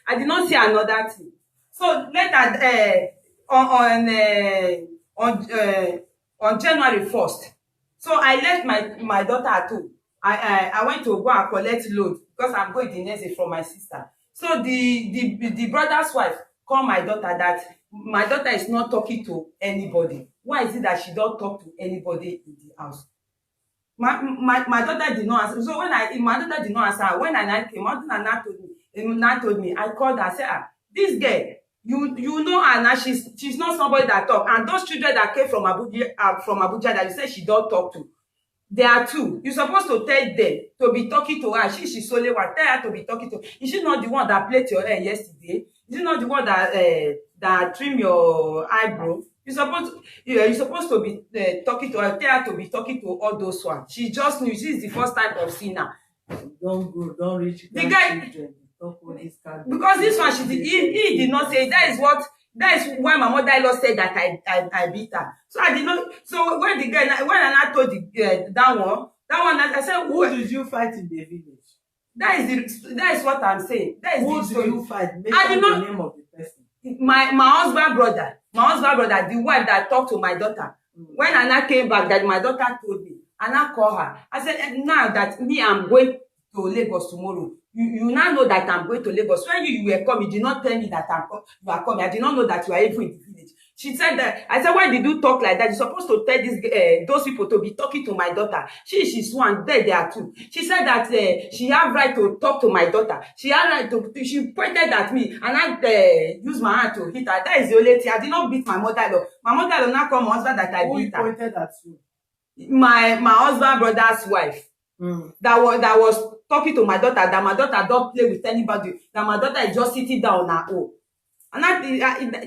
I did not say another thing. So later on January 1st, so I left my daughter at home. I went to go and collect load because I'm going the next day from my sister. So the brother's wife called my daughter that my daughter is not talking to anybody. Why is it that she don't talk to anybody in the house? My daughter did not answer. So my daughter did not answer. When I came, my daughter told me. I called her. I said, this girl, you know her now. She's not somebody that talk. And those children that came from Abuja that you said she don't talk to, there are two. You're supposed to tell them to be talking to her. She's only one. Tell her to be talking to. Is she not the one that played your hair yesterday? Is she not the one that trim your eyebrow? You're supposed to be talking to her. Tell her to be talking to all those ones. She just knew. This is the first time of seeing her. Don't reach the guy. Because this one, he did not say. That is why my mother-in-law said that I beat her. So I did not. So when I told that one, I said, who did you fight in the village? That is what I'm saying. That is who did you fight? I did not. The name of the person. My husband brother, the wife that talked to my daughter. When Anna came back, that my daughter told me, Anna called her. I said, now that I'm going to Lagos tomorrow, you now know that I'm going to Lagos. When you were coming, you did not tell me that you are coming. I did not know that you are even in the village. She said that. I said, why did you talk like that? You're supposed to tell those people to be talking to my daughter. She's one. They are two. She said that she have right to talk to my daughter. She had right to. She pointed at me and I used my hand to hit her. That is the only thing. I did not beat my mother-in-law. My mother-in-law now called my husband that I beat her. Who pointed at you? My husband brother's wife. That was talking to my daughter, that my daughter don't play with anybody, that my daughter is just sitting down on her own. And that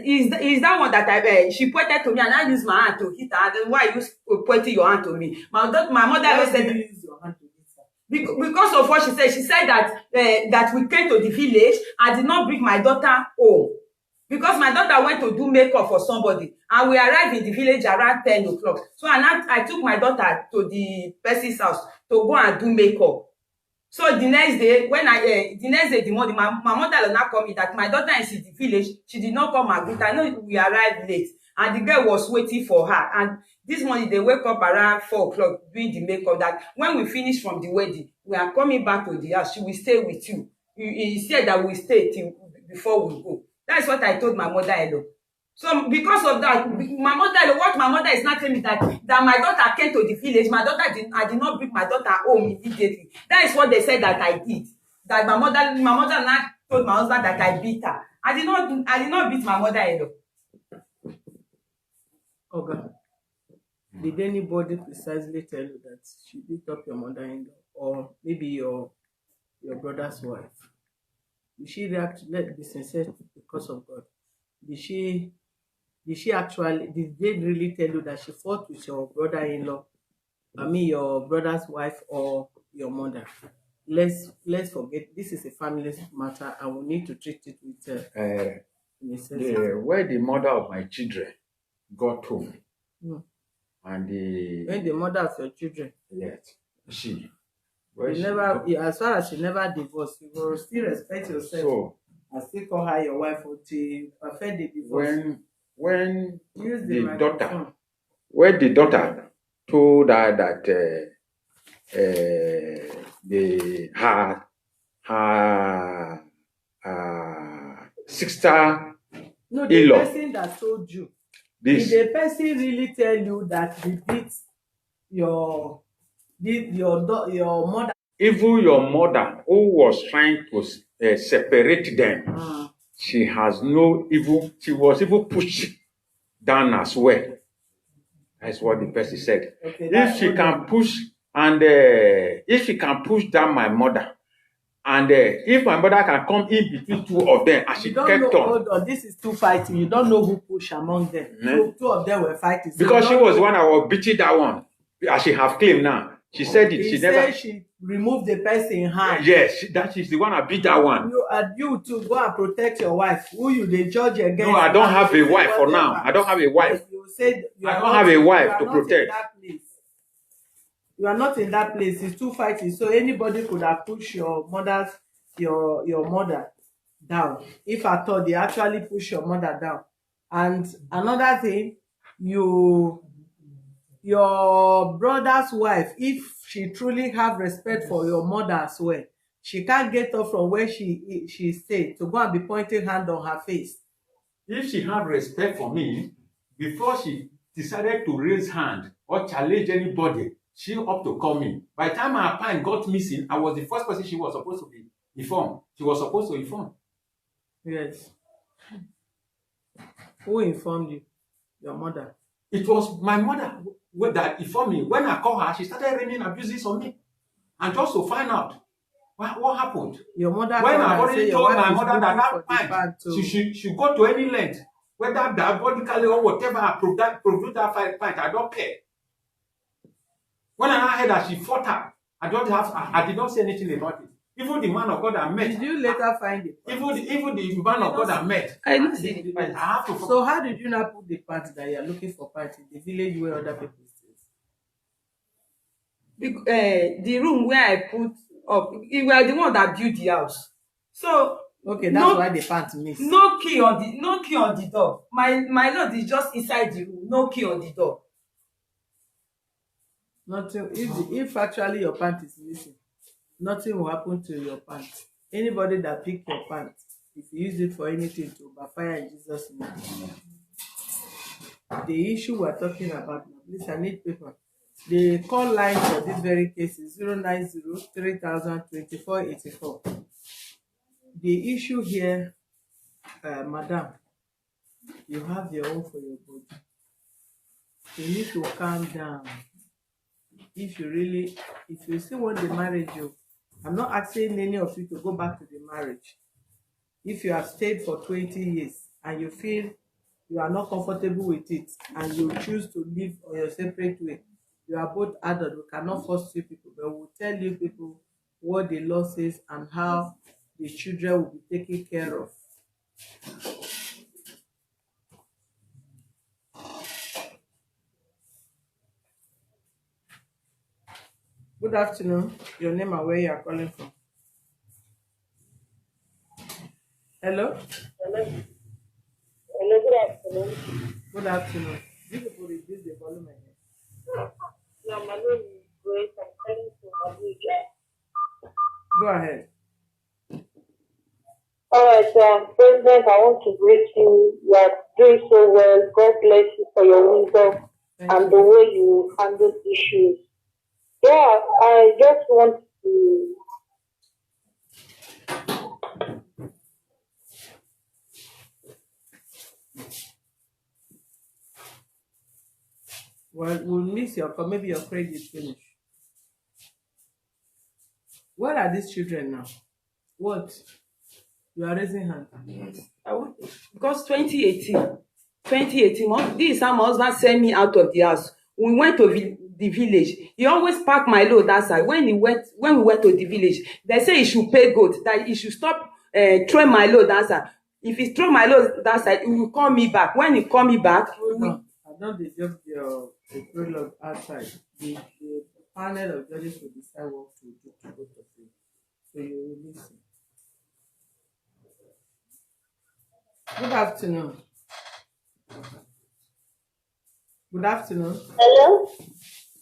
is that one that she pointed to me and I used my hand to hit her. And then why you pointing your hand to me? My mother said you use your hand to hit her? Because of what she said. She said that we came to the village. I did not bring my daughter home. Because my daughter went to do makeup for somebody and we arrived in the village around 10 o'clock. So I took my daughter to the person's house to go and do makeup. So the next day, the morning, my mother did not call me that my daughter is in the village. She did not come and greet. I know we arrived late and the girl was waiting for her. And this morning they wake up around 4 o'clock doing the makeup, that when we finish from the wedding, we are coming back to the house. She will stay with you. He said that we stay till before we go. That's what I told my mother-in-law. So because of that, what my mother is not telling me that my daughter came to the village. I did not bring my daughter home immediately. That is what they said that I did. That my mother now told my husband that I beat her. I did not beat my mother-in-law. Okay. Did anybody precisely tell you that she beat up your mother-in-law, or maybe your brother's wife? Did she react? Let's be sincere, because of God. Did they really tell you that she fought with your brother-in-law? I mean, your brother's wife or your mother? Let's forget. This is a family matter, and we need to treat it with where the mother of my children got home. And when the mother of your children. Yes. She. You never, as far as you never divorce, you will still respect yourself. So, and still call her your wife until you perfect the divorce. When use the daughter told her that her sister no, the in-law, person that told you, did the person really tell you that he beat your mother? Even your mother, who was trying to separate them, she has no even, she was even pushed down as well. That's what the person said. Okay, if she can push, and if she can push down my mother, and if my mother can come in between two of them, and she kept on. Hold on, this is two fighting. You don't know who pushed among them. Two of them were fighting. So because she was the one that was beating that one, as she have claimed now. She said it. She removed the person hand. Yes, that is the one that beat that one. You too, go and protect your wife. Who you the judge against? No, I don't have a wife for now. I don't have a wife. You said I don't have a wife to protect. You are not in that place. It's two fighting. So anybody could have pushed your mother down. If at all they actually push your mother down. And another thing, your brother's wife, if she truly have respect for your mother as well, she can't get up from where she stayed to go and be pointing hand on her face. If she have respect for me, before she decided to raise hand or challenge anybody, she up to call me. By the time her pine got missing, I was the first person she was supposed to be informed. She was supposed to inform. Yes. Who informed you? Your mother. It was my mother that informed me. When I called her, she started raining abuses on me. And just to find out what happened. Your mother. When I already told my mother that pint, she should go to any length, whether diabolically or whatever, I produce that pint, I don't care. When I heard that she fought her, I did not say anything about it. Even the man of God I met. Did you later find it? Even the man of God I met. I didn't see the pants. I have to. So how did you not put the pants that you are looking for pants in the village where other people stay? The room where I put up, you were the one that built the house. So okay, that's why the pants miss. No key on the door. My lord is just inside the room. No key on the door. Nothing. If actually your pant is missing, nothing will happen to your pants. Anybody that pick your pants, if you use it for anything, to backfire in Jesus' name. The issue we're talking about now, please, I need paper. The call line for this very case is 090 3000 2484. The issue here, madam, you have your own for your body. You need to calm down. If you still want the marriage, I'm not asking any of you to go back to the marriage. If you have stayed for 20 years and you feel you are not comfortable with it and you choose to live on your separate way, you are both adults. We cannot force you people, but we'll tell you people what the law says and how the children will be taken care of. Good afternoon. Your name and where you are calling from. Hello? Hello, good afternoon. Good afternoon. You people reduce the volume again. Yeah, my name is Grace. I'm calling from Abuja. Go ahead. All right, President, I want to greet you. You are doing so well. God bless you for your wisdom and the way you handle issues. Yeah, I just want to. Well, we'll miss your call. Maybe your credit is finished. Where are these children now? What? You are raising hand. Because 2018, this is how my husband sent me out of the house. We went to the village. He always park my load that side. When we went to the village, they say he should pay goat, that he should stop throwing my load that side. If he throw my load that side, he will call me back. When he call me back, don't deserve your the prologue outside. The panel of judges will decide what to do to both of you. So you will listen. Good afternoon. Good afternoon. Hello?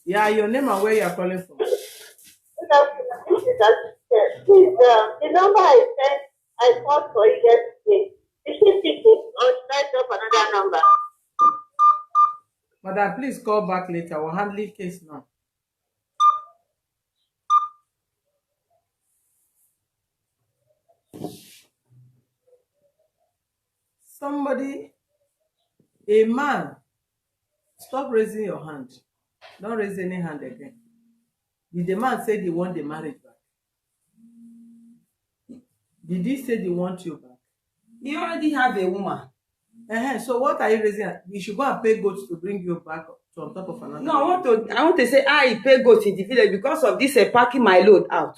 Yeah, your name and where you are calling from. Good afternoon. This is Assistant. Please, the number I called for you yesterday. Is it pick it or should I drop another number? Madam, please call back later. We're handling case now. Somebody, a man, stop raising your hand. Don't raise any hand again. Did the man say they want the marriage back? Did he say they want you back? He already have a woman. So what are you raising? You should go and pay goats to bring you back to on top of another. No, I want to say I pay goats in the village because of this packing my load out.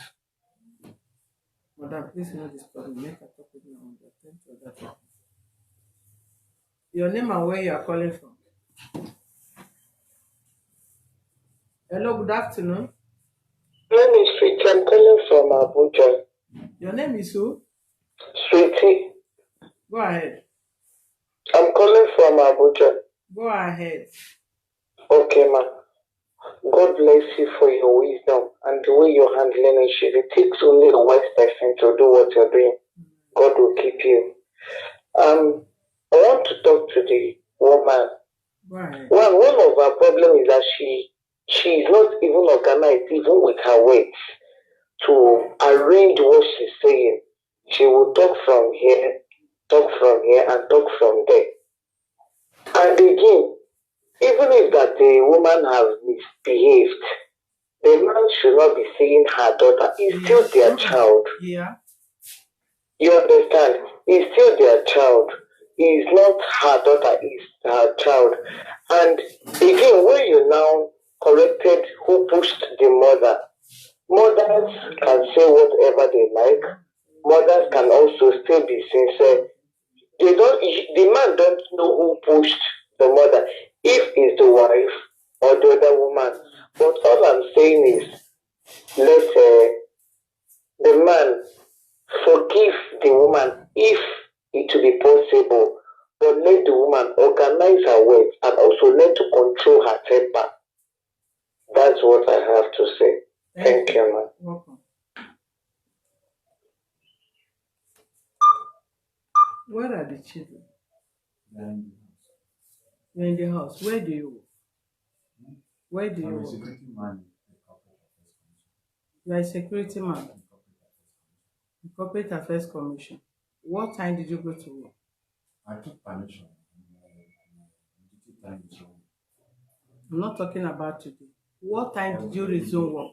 Madam, please know this problem. Make a talk with me on that. Your name and where you are calling from. Hello, good afternoon. My name is Sweetie. I'm calling from Abuja. Your name is who? Sweetie. Go ahead. I'm calling from Abuja. Go ahead. Okay, ma. God bless you for your wisdom and the way you're handling issues. It takes only a wise person to do what you're doing. God will keep you. I want to talk to the woman. Right. One of our problems is that she is not even organized, even with her words, to arrange what she's saying. She will talk from here, and talk from there. And again, even if that the woman has misbehaved, the man should not be seeing her daughter. It's still their child. Yeah. You understand? It's still their child. It's not her daughter, it's her child. And again, when you now corrected who pushed the mother, mothers can say whatever they like. Mothers can also still be sincere. The man don't know who pushed the mother, if it's the wife or the other woman. But all I'm saying is, let the man forgive the woman if it will be possible, but let the woman organize her words and also let to control her temper. That's what I have to say. Thank you, man. Welcome. Where are the children? You're in the house. Where do you work? Where do you work? You are a security man. The Corporate Affairs Commission. What time did you go to work? I took permission. I'm not talking about today. What time did you resume work?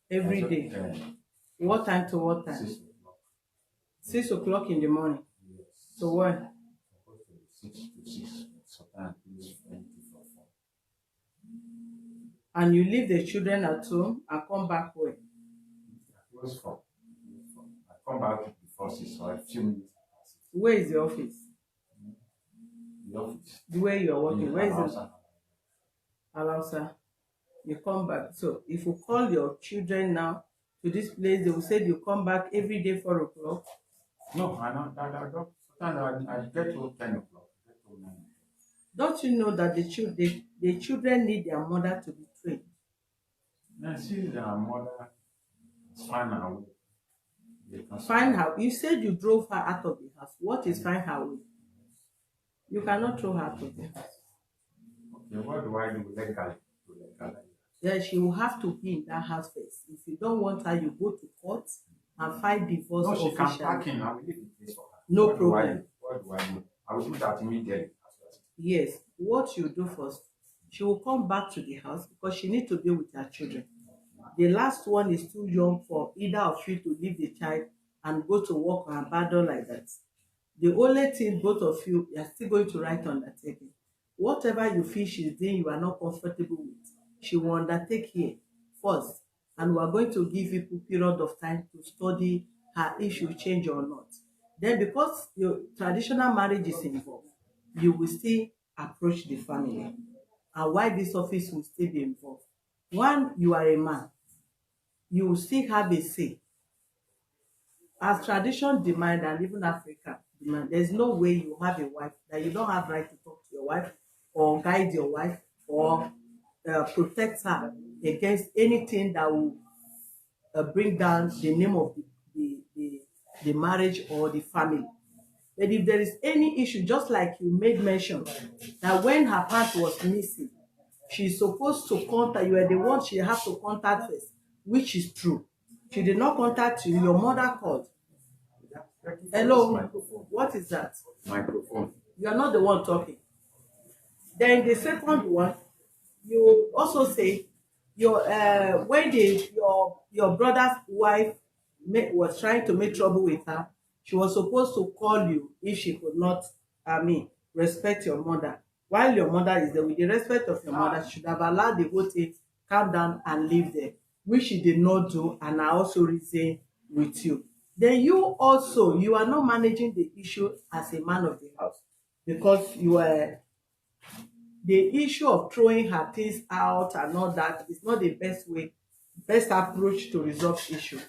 Every day. What time to what time? 6 o'clock in the morning. Yes. So when? 6 to 6. And you leave the children at home and come back when? Close 4. I come back before 6, so a few minutes. Where is the office? The office. Where you are working? Where is it? Alausa. You come back. So if you call your children now to this place, they will say you come back every day 4 o'clock. No, I don't. I get to 10 o'clock. Get to 9 o'clock. Don't you know that the children need their mother to be trained? Now, see, their mother find her way. Find her. You said you drove her out of the house. What is find her way? You cannot throw her out of the house. Okay, what do I do legally? Then she will have to be in that house first. If you don't want her, you go to court and file divorce. No, she can officially. pack in. I will leave the place for her. No What problem. What do I do? I will do that immediately. Yes. What you do first, she will come back to the house because she needs to be with her children. The last one is too young for either of you to leave the child and go to work or abandon like that. The only thing both of you are still going to write undertaking. Whatever you feel she's doing you are not comfortable with, she will undertake here first, and we are going to give people period of time to study her issue change or not. Then because your traditional marriage is involved, you will still approach the family and why this office will still be involved. One, you are a man, you will still have a say. As tradition demand and even Africa demand, there's no way you have a wife that you don't have right to talk to your wife or guide your wife or protect her against anything that will bring down the name of the marriage or the family. But if there is any issue, just like you made mention, that when her part was missing, she's supposed to contact you, are the one she has to contact first, which is true. She did not contact you, your mother called. Hello, what is that? Microphone. You are not the one talking. Then the second one, you also say your when your brother's wife was trying to make trouble with her, she was supposed to call you if she could not, respect your mother. While your mother is there, with the respect of your mother, she should have allowed the whole thing, calm down and leave there, which she did not do, and I also reason with you. Then you are not managing the issue as a man of the house, because you are the issue of throwing her things out and all that is not the best approach to resolve issue.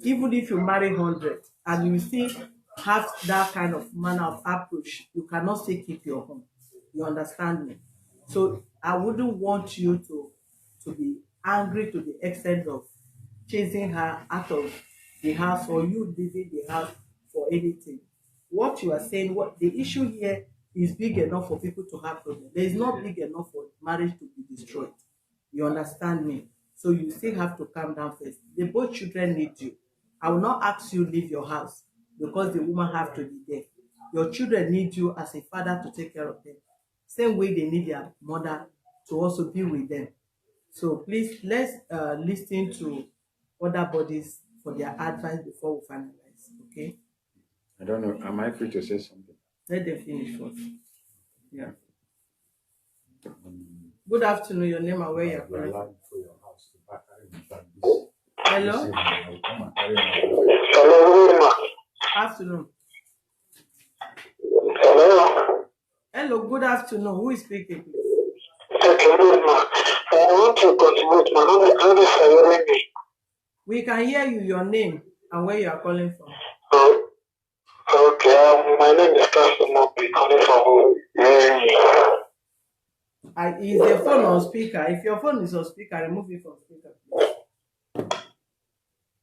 Even if you marry 100 and you still have that kind of manner of approach, you cannot still keep your home. You understand me? So I wouldn't want you to be angry to the extent of chasing her out of the house or you leaving the house for anything. What you are saying, what the issue here is big enough for people to have problems. There is not big enough for marriage to be destroyed. You understand me? So you still have to calm down first. The both children need you. I will not ask you leave your house because the woman have to be there. Your children need you as a father to take care of them. Same way they need their mother to also be with them. So please, let's listen to other bodies for their advice before we finalize. Okay? I don't know. Am I free to say something? Let them finish first. Yeah. Good afternoon. Your name and where you are from? Hello. Hello. Afternoon. Hello. Hello. Good afternoon. Who is speaking, please? Okay, ma. I want to contribute. My name is David Sayori. We can hear you. Your name and where you are calling from. Okay. My name is Pastor Mobi, calling from. Is the phone on speaker? If your phone is on speaker, remove it from speaker, please.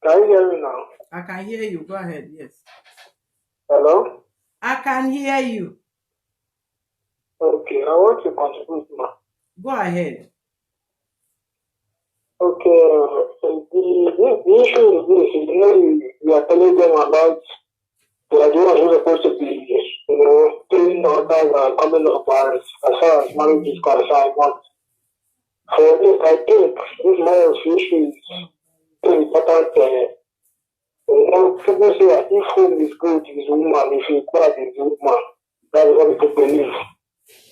Can you hear me now? I can hear you. Go ahead. Yes. Hello. I can hear you. Okay, I want to contribute, ma. Go ahead. Okay, the issue is this. You are telling them about the idea who's supposed to be, telling others are coming up as far as marriage is concerned. But for this, I think this marriage issue is very important. People say that if home is good, is woman. If it's bad, is woman. That is what people believe.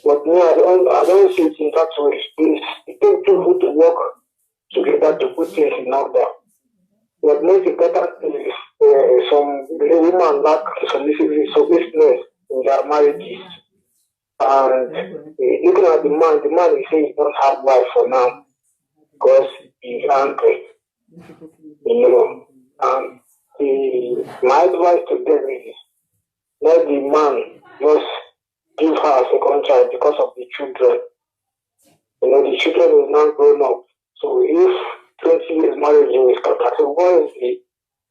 But me, I don't see it in that way. It takes two people to work together to put things in order. What makes it better is some women lack submissiveness in their marriages. And looking at the man is saying he don't have wife for now because he's angry. And my advice to them is let the man just give her a second child because of the children. The children is now grown up. So if 20 years marriage is contracted, what is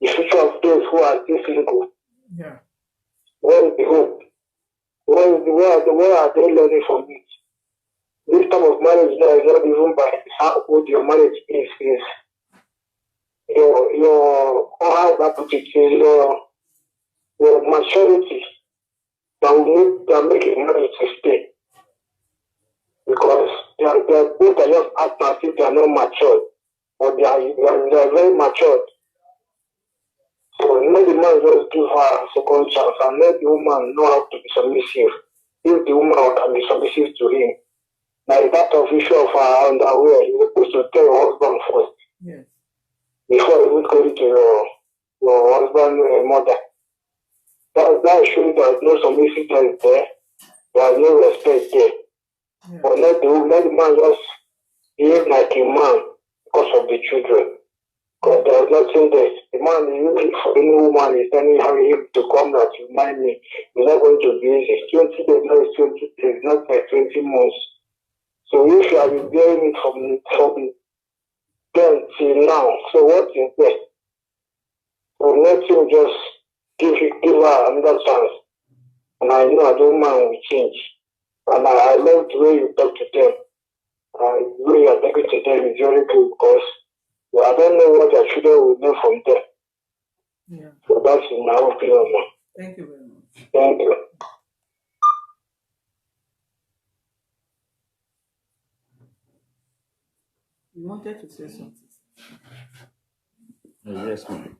the future of those who are still single? Yeah. What is the hope? Where are they learning from it? This type of marriage now is not even by how old your marriage is your how that put it is your maturity that will make a marriage to stay. Because they are both are just acting as if they are not matured, but they are very matured. So let the man just give her a second chance and let the woman know how to be submissive. If the woman can be submissive to him, like that of issue of her underwear, you're supposed to tell your husband first. Yes. Before you go to your husband's mother. That shows there's no submissiveness there. There's no respect there. Yeah. But let the man just behave like a man because of the children. Because there's nothing there. The man, even for any woman is telling him to come that you mind me, he's not going to be easy. 20 days, now is 20 days, not like 20 months. So if you have been bearing it from then till now, so what is there? So let him just give her another chance. And I know I don't mind will change. And I love the way you talk to them. The way you are talking to them is very good because I don't know what their children will learn from them. Yeah. So that's in my opinion, man. Thank you very much. Thank you. You wanted to say something? Yes, ma'am.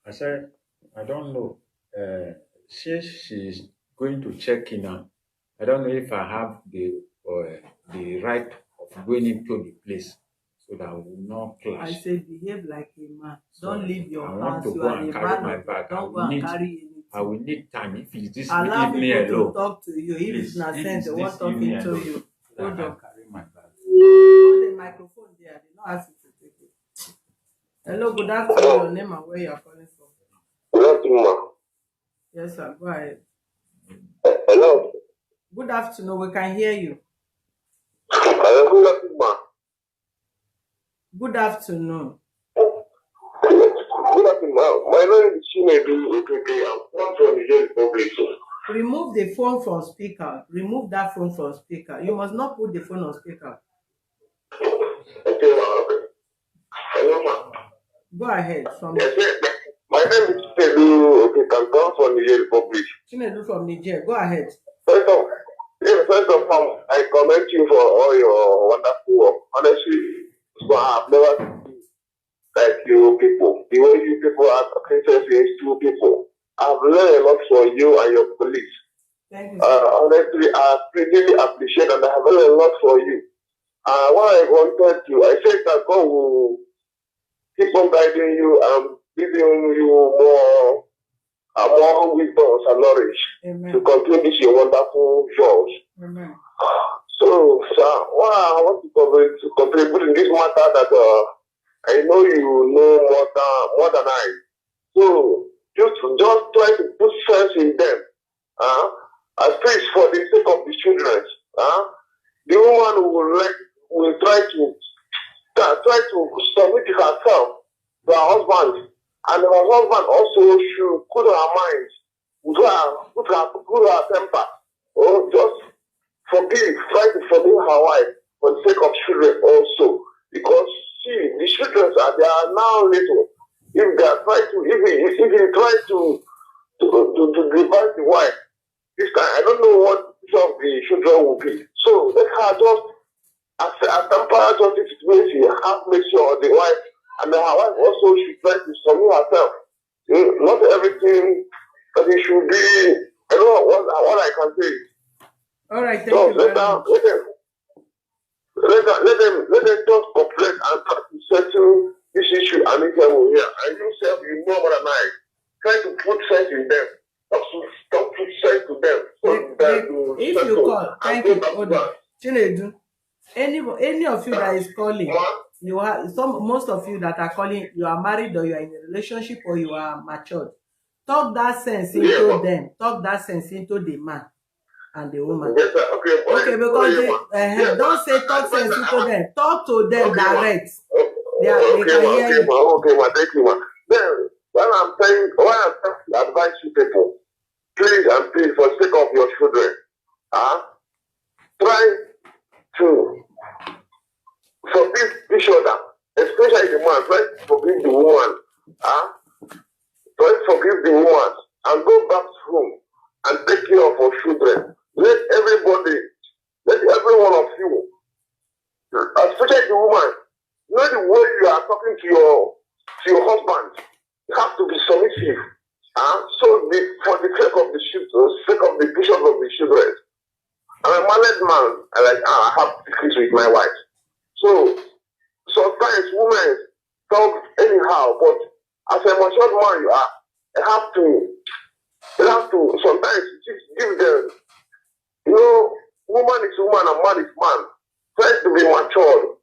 I said, I don't know. She's going to check in now. I don't know if I have the right of going into the place so that I will not clash. I say behave like a man. So don't leave your I house. want to You go are and a carry man my of bag. don't go and carry anything. I will need time if it's this Allow evening people alone. to talk to you. If Please, it's not if sense, it's they want this talking evening to alone, you. that I Hold can on. carry my bag. Hold the microphone there. They don't ask you to take it. Hello, good afternoon. Your name and where you are calling from? Good afternoon, ma. Yes, sir. Go ahead. Hello. Good afternoon. We can hear you. Good afternoon, ma. Good afternoon. Good afternoon, ma. My name is Chinedu Okeke. I'm from the Republic. Remove the phone from speaker. Remove that phone from speaker. You must not put the phone on speaker. Okay, ma. Hello, ma. Go ahead. Yes, my name is Chinedu Okeke. I'm from the Republic. Chinedu from Niger. Go ahead. First of all, I commend you for all your wonderful work. Honestly, so I've never seen like you people. The way you people are talking to people. I've learned a lot from you and your colleagues. Thank you, sir. Honestly, I really appreciate and I have learned a lot from you. What I wanted to, I said that God will keep on guiding you and giving you more wisdom and knowledge. Amen. To continue this your wonderful job. Amen. So, sir, what I want to contribute in this matter that I know you know more than I. So, just try to put sense in them. At least for the sake of the children. The woman will try to submit herself to her husband, and her husband also should put her mind, put her temper, or just try to forgive her wife for the sake of children also, because the children they are now little. If they are trying to, if you try to divide the wife, this time I don't know what of the children will be. So let her just as a temporary justice situation have make sure the wife and her wife also should try to submit herself. Not everything that it should be. I know what I can say. All right, thank you very much. Let them just cooperate and try to settle this issue amicably here. And yourself, you know more than I. Try to put sense in them. Don't put sense to them. So if you call, thank you. Hold on. Chinedu, any of you that is calling, you are most of you that are calling, you are married or you are in a relationship or you are matured. Talk that sense into them. Talk that sense into the man and the woman. Yes, sir. Okay, because don't say talk sense into them. Talk to them direct. They can hear you. Okay, ma. Thank you, ma. Then, when I'm trying to advise you people, please and please, for the sake of your children, try to forgive each other, especially the man. Try to forgive the woman. Try to forgive the woman and go back home and take care of your children. Let every one of you, especially the woman, know the way you are talking to your husband. You have to be submissive. For the sake of the children, sake of the vision of the children. I'm a married man. I have secrets with my wife. So sometimes women talk anyhow, but as a matured man you are, you have to sometimes give them, Woman is woman and man is man. Try to be matured.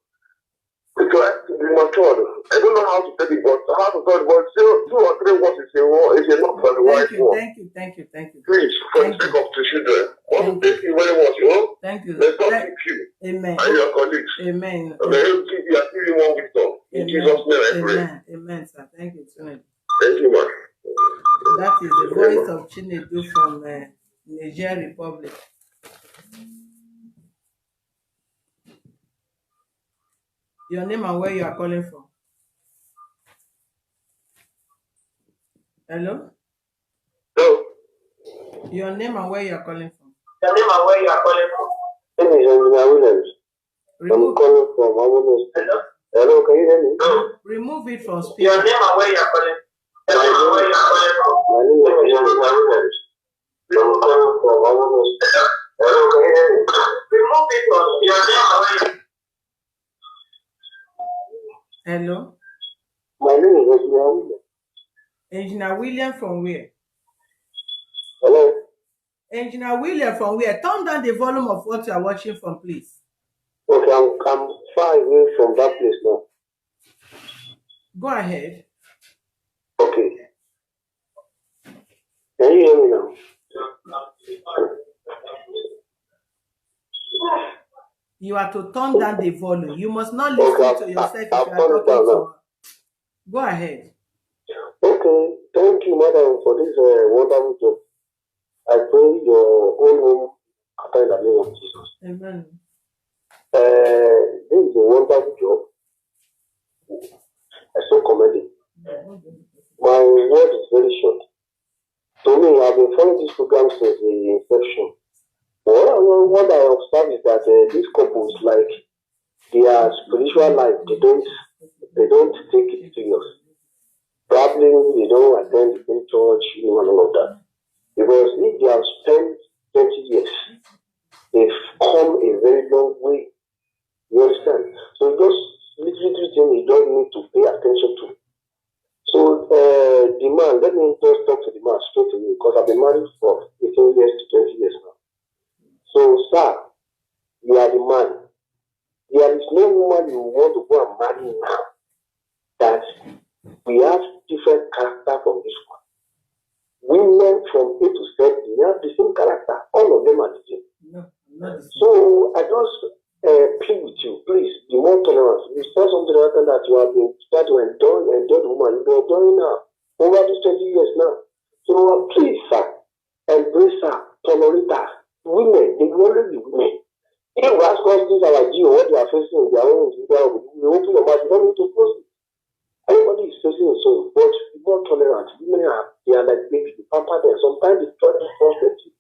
Try to be matured. I don't know how to tell it, but how to tell it, but still 2 or 3 words is enough for the right one. Thank you. Please, for the sake of the children. I want to thank you very much, Thank you. Let's not keep you. Amen. And your colleagues. Amen. And may you keep your giving one wisdom. In Jesus' name I pray. Amen, sir. Thank you, Chinedu. Thank you, man. That is the voice of Chinedu from Niger Republic. Your name and where you are calling from? Hello? Hello? Your name and where you are calling from? Your name and where you are calling from? My name is Engineer Williams. I'm calling from Amunos. Hello? Hello, can you hear me? No. Remove it from speaker. Your name and where you are calling from? Your name and where you are calling from? My name is Engineer Williams. I'm calling from Amunos. Hello, can you hear me? Remove it from your name and where you are. Hello? My name is Engineer Williams. Engineer William from where? Hello? Engineer William from where? Turn down the volume of what you are watching from, please. Okay, I'm far away from that place now. Go ahead. Okay. Can you hear me now? You are to turn down the volume. You must not listen to yourself if you are talking to. Go ahead. Okay, thank you, madam, for this wonderful job. I pray your own home after in the name of Jesus. Amen. This is a wonderful job. I so commend it. My word is very short. To me, I've been following this program since the inception. What I observe is that these couples, like their spiritual life, they don't take it serious. Probably they don't attend the same church, and all of that. Because if they have spent 20 years, they've come a very long way. You understand? So those little things you don't need to pay attention to. So the man, let me just talk to the man straight away because I've been married for 18 years to 20 years now. So, sir, you are the man. There is no woman you want to go and marry now that we have different character from this one. Women from A to Z, they have the same character. All of them are the same. No, not the same. So I just plead with you, please be more tolerant. You said something that you have been trying to enjoy the woman. You've been enjoying her over these 20 years now. So please, sir, embrace her, tolerate her. Women, they will always be women. If you ask us this our geo, what they are facing in their own, you open your mouth, you don't need to close it. Everybody is facing it, so but be more tolerant. Women they are like babies, you pamper them. Sometimes they try to frustrate you.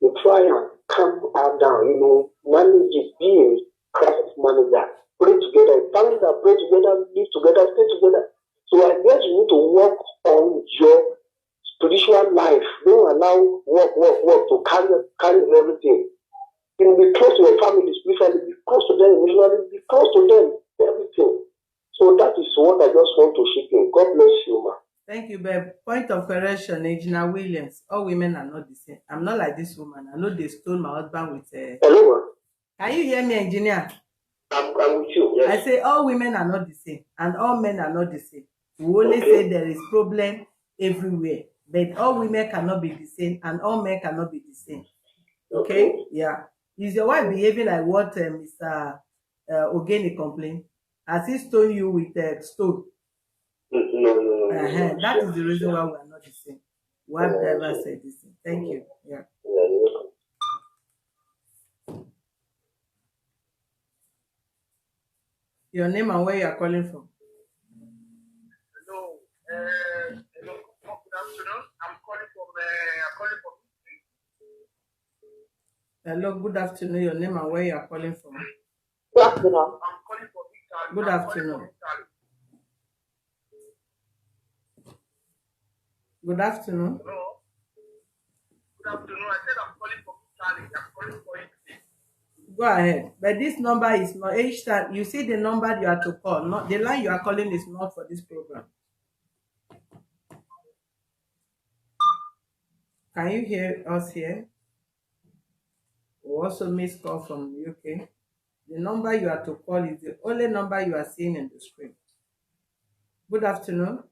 You try and calm her down, manage it, be a crisis manager, pray together, families that pray together, live together, stay together. So I guess you need to work on your spiritual life. Don't allow work to carry everything. You will be close to your family spiritually, be close to them emotionally, be close to them, everything. So that is what I just want to shake in. God bless you, ma. Thank you, babe. Point of correction, Engineer Williams. All women are not the same. I'm not like this woman. I know they stole my husband with Hello, ma. Can you hear me, engineer? I'm with you. Yes. I say all women are not the same, and all men are not the same. We only say there is problem everywhere, but all women cannot be the same, and all men cannot be the same. Okay? Yeah. Is your wife behaving like what Mr. Ogene complained? Has he stoned you with stone? No. That is the reason why we are not the same. We have never said the same. Thank you. Yeah. Your name and where you are calling from? Hello. Hello. Good afternoon. I'm calling from. Hello. Good afternoon. Your name and where you are calling from? Good afternoon. I'm calling from Italy. Good afternoon. Good afternoon. Hello. Good afternoon. I said I'm calling from Italy. I'm calling for Italy. Go ahead. But this number is not each time you see the number you are to call. Not the line you are calling is not for this program. Can you hear us here? We also missed call from UK. The number you are to call is the only number you are seeing in the screen. Good afternoon.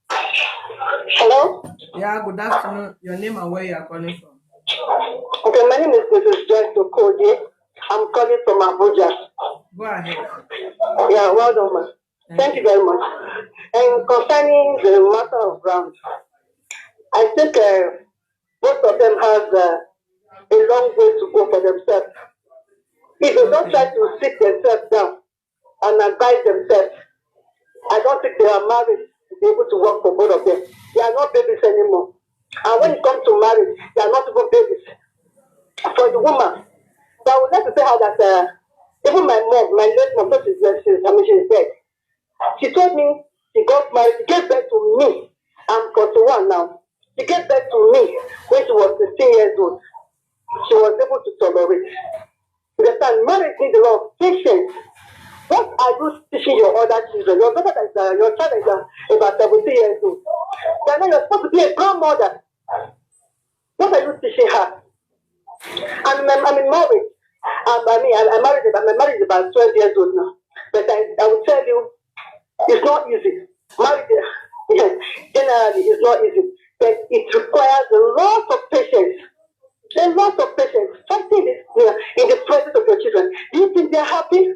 Hello? Yeah, good afternoon. Your name and where you are calling from. Okay, my name is Mrs. Joyce Okode. I'm calling from Abuja. Go ahead. Yeah, well done, ma. Thank you very much. And concerning the matter of ground, I think both of them have a long way to go for themselves. If they don't try to sit themselves down and advise themselves, I don't think they are married to be able to work for both of them. They are not babies anymore. And when it comes to marriage, they are not even babies. For the woman, so I would like to tell her that even my mom, my late mom, she's dead. She told me she got married, she gave birth to me. I'm 41 now. She gave birth to me when she was 16 years old. She was able to tolerate. You understand? Marriage needs a lot of patience. What are you teaching your other children? Your daughter is your child is about 17 years old. Then you're supposed to be a grandmother. What are you teaching her? I'm in marriage. I married. My marriage is about 12 years old now. But I will tell you, it's not easy. Marriage, generally, is not easy. But it requires a lot of patience. A lot of patience. Fighting this in the presence of your children. Do you think they're happy?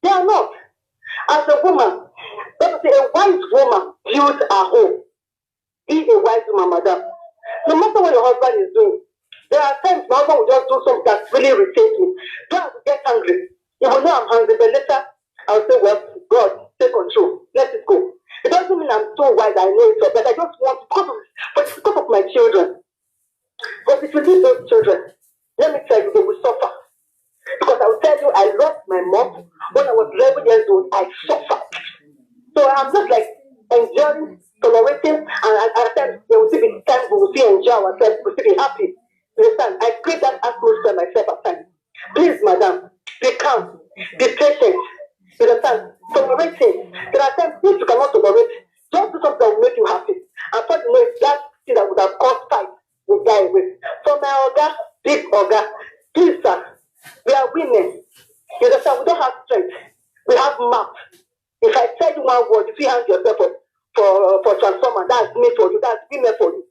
They are not. As a woman, let me say, a wise woman builds her home. Be a wise woman, madam. No matter what your husband is doing, there are times my husband will just do something that really irritates me. Don't have to get angry. You will know I'm hungry, but later I'll say, well, God, take control. Let it go. It doesn't mean I'm so wise, I know it all, but I just want, because of my children. But if you leave those children, let me tell you, they will suffer. Because I will tell you, I lost my mom when I was 11 years old. I suffered. So I'm just like enjoying, tolerating, and I said there will still be time we will still enjoy ourselves, we will still be happy. You understand? I create that atmosphere myself at times. Please, madam, be calm, be patient. You understand? Tolerating. There are times if you cannot tolerate, just do something that will make you happy. And first, you know, it's that thing that would have caused fight will die away. So my Oga, big Oga, please, sir, we are women. You understand? We don't have strength. We have mouth. If I tell you one word, if you hand yourself for transformer, that's me for you, that's women for you.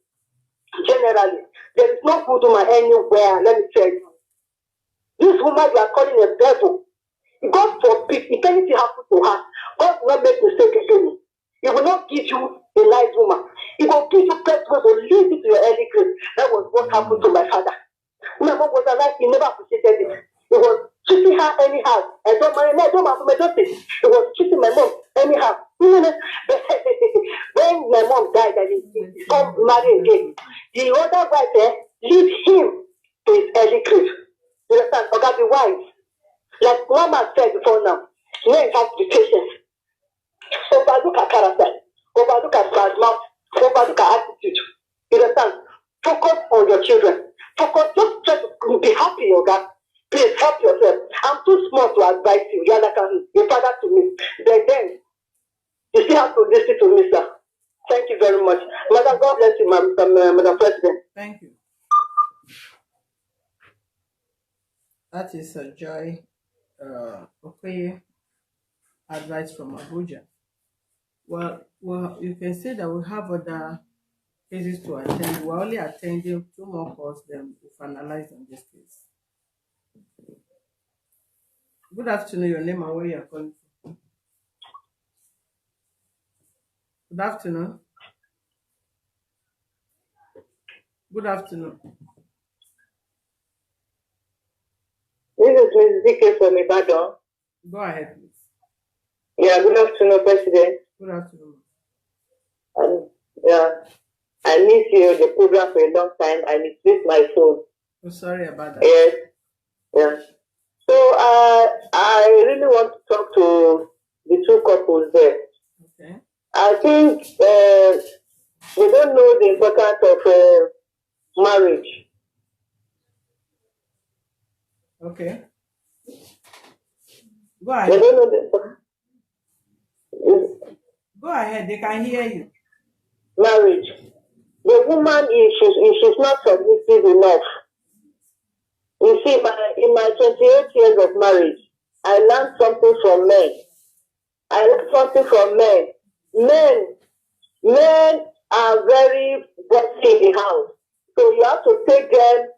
Generally, there is no good woman anywhere, let me tell you. This woman you are calling a devil, God forbid, if anything happens to her, God will not make mistake again. He will not give you a nice woman. He will give you person who will lead you to your early grave. That was what happened to my father. When my mom was alive, he never appreciated it. He was treating her anyhow. I don't mind, I don't mind for my daughter. He was treating my mom anyhow. When my mom died and he got married again, the other wife lead him to his early grave. You understand? God be wise. Like one man said before now, you know you have to be patient. Overlook her character, overlook her mouth, overlook her attitude. You understand? Focus on your children. Focus, just try to be happy, Oga. Please help yourself. I'm too small to advise you. You're like a father to me. But then, you still have to listen to me, sir. Thank you very much. Madam, God bless you, Madam President. Thank you. That is a Joy okay advice from Abuja. Well, you can say that we have other cases to attend. We're only attending 2 more calls, then we'll finalize on this case. Good afternoon, your name and where you're calling from. Good afternoon. Good afternoon. This is Ms. Dike from Ibadan. Go ahead, please. Yeah, good afternoon, President. Good afternoon. Yeah, I miss you, the program for a long time. I miss my phone. Oh, sorry about that. Yes, yeah. So I really want to talk to the two couples there. Okay. I think they don't know the importance of marriage. Okay. Go They ahead. don't know Go ahead. They can hear you. marriage. The woman, if she's not submissive enough, You see, in my 28 years of marriage, I learned something from men. I learned something from men. Men are very bossy in the house. So you have to take them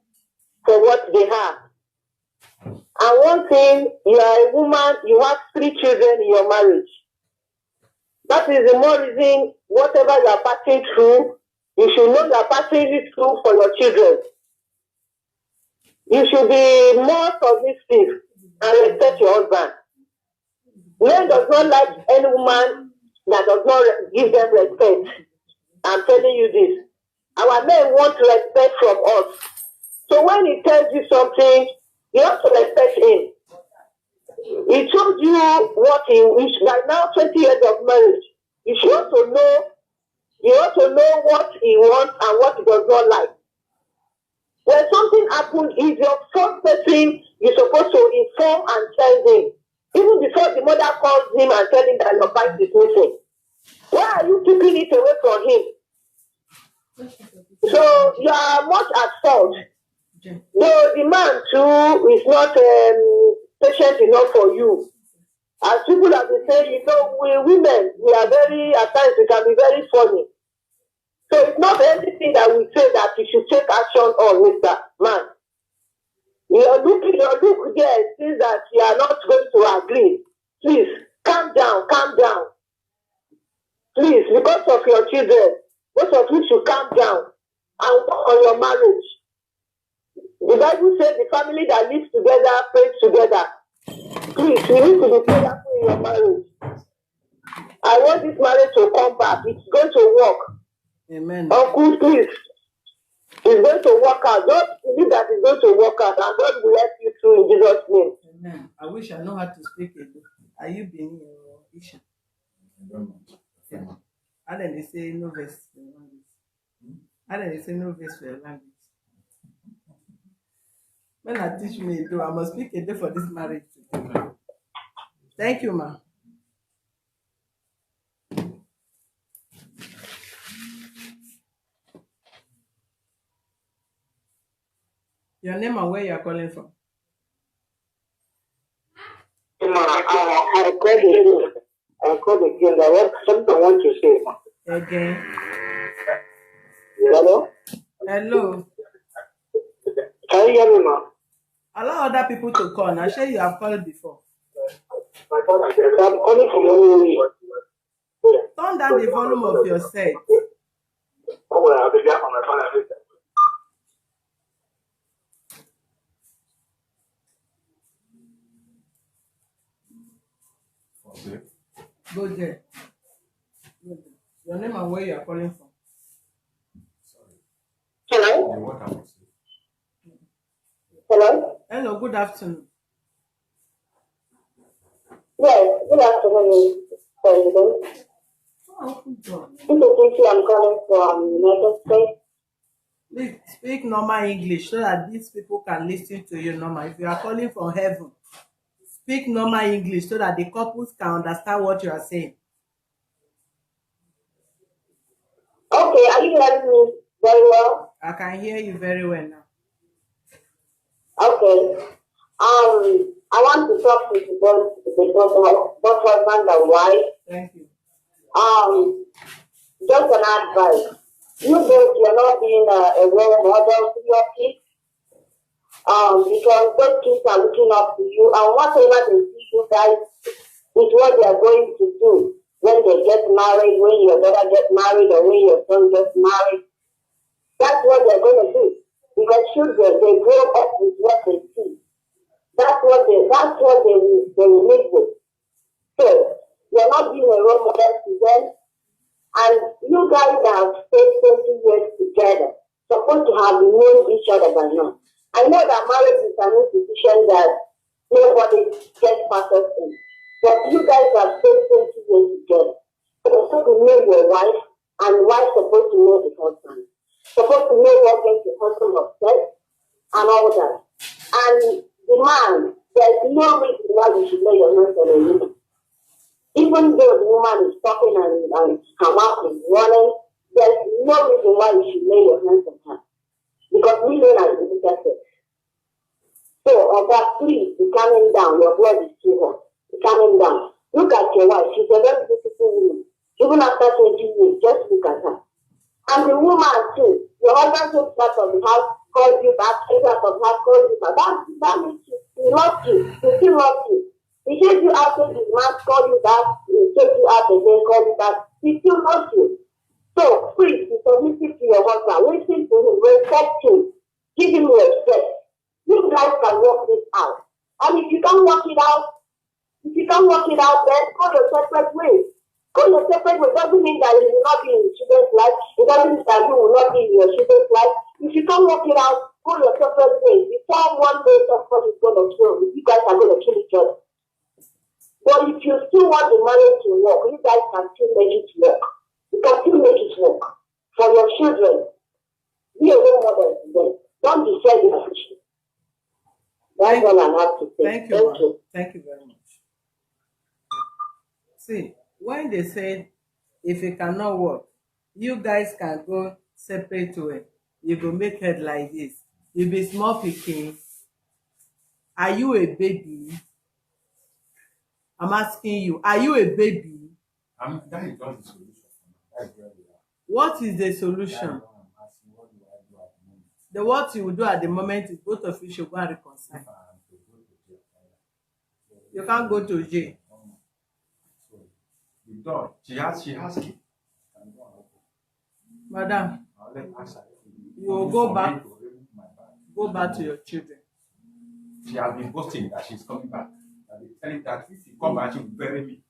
for what they have. And one thing, you are a woman, you have 3 children in your marriage. That is the more reason, whatever you are passing through, you should know you are passing it through for your children. You should be more submissive and respect your husband. Men does not like any woman that does not give them respect. I'm telling you this. Our men want respect from us. So when he tells you something, you have to respect him. He told you what he wished. Right now, 20 years of marriage, you should also know. You have to know what he wants and what he does not like. When something happens, he's your first person you're supposed to inform and tell him. Even before the mother calls him and tells him that your bike is missing. Why are you keeping it away from him? So you are much at fault. Though the man too is not patient enough for you. As people have been saying, we women, we are very, at times we can be very funny. So it's not anything that we say that you should take action on, Mr. Man. Your look there says that you are not going to agree. Please, calm down. Please, because of your children, both of you should calm down and work on your marriage. The Bible says the family that lives together prays together. Please, you need to be prayerful in your marriage. I want this marriage to come back. It's going to work. Amen. Uncle, please. It's going to work out. Just believe that it's going to work out, and God will help you through in Jesus' name. Amen. I wish I know how to speak it. Are you being your Isha? And then they say no verse for your language. And then they say no verse for your language. When I teach me Edo, I must speak Edo for this marriage. Thank you, ma. Your name and where you are calling from? I called again. There was something I want to say. Again. Hello? Hello. Can you hear me, ma? Allow other people to call. I'm sure you have called before. I'm calling from Ogene. Turn down the volume of your set. Go there. Your name and where you are calling from? Hello? Hello? Hello, good afternoon. Yes, good afternoon, President. Oh, God. This is Vicky. I'm calling from United States. Please speak normal English so that these people can listen to you normal. If you are calling from heaven, speak normal English so that the couples can understand what you are saying. Okay, are you hearing me very well? I can hear you very well now. Okay. I want to talk to you both husband and wife. Thank you. Just an advice. You both, you're not being a role model to your kids. Because those kids are looking up to you, and whatever they see you guys is what they are going to do when they get married, when your daughter gets married, or when your son gets married. That's what they're going to do. Because children, they grow up with what they see. That's what they will live with. So you're not being a role model to them. And you guys have stayed 20 years together, supposed to have known each other by now. I know that marriage is an institution that nobody gets perfect in. But you guys have stayed 20 years together. You're supposed to know your wife, and wife supposed to know the husband. Supposed to know what makes the husband upset and all that. And the man, there's no reason why you should lay your hands on a woman. Even though the woman is talking and her mouth is running, there's no reason why you should lay your hands on her. Because we men are interested. So, Oga, please be calming down. Your blood is too hot. Be calming down. Look at your wife. She's a very beautiful woman. Even after 20 years, just look at her. And the woman too. Your husband takes out of the house, calls you back, takes out of the house, calls you back. That means he loves you. He still loves you. He takes you out, takes his mouth, call you back, he takes you out again, call you back. He still loves you. So please be submissive to your husband. Listen to him, respect him, give him respect. You guys can work this out. And if you can't work it out, then go your separate ways. Go your separate way. Doesn't mean that you will not be in your children's life. It doesn't mean that you will not be in your children's life. If you can't work it out, go your separate ways. Before one day somebody is going to kill you, you guys are going to kill each other. But if you still want the marriage to work, you guys can still make it work. You can still make it work. For your children, be a role model to them. Don't be selfish. That's all I have to say. Thank you. Thank you very much. See, when they said if it cannot work, you guys can go separate way. You go make head like this. You be small pikin. Are you a baby? I'm asking you, are you a baby? That is not the solution. That's where we are. What is the solution? I'm asking, what do I do at the moment? The what you will do at the moment is both of you should go and reconcile. If I am to go to jail, You can't go to jail. so the door, she has key. Can go and open. Madam, I'll let ask her. you will go back. To remove my bag. Go back to your children. She has been boasting that she's coming back. That they telling that if she come back, she will bury me.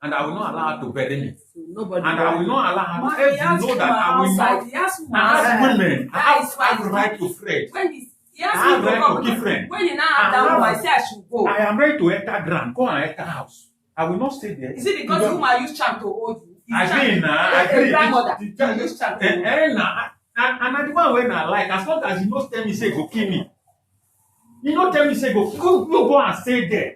And I will not allow her to bury me. So nobody. And I will not allow her Man, to ever he has know that I will outside. not. He has I have women. I That is why have right to fret. When he I asked have me to right come, to keep friend. when he now have that woman, I say I should go. I am ready to enter ground. Go and enter house. I will not stay there. Is it because the woman used charm to hold you? I agree now. I A agree. grandmother, The- you use charm to hold you. And I the one when I like, as long as you don't tell me say go kill me. You don't tell me say go and stay there.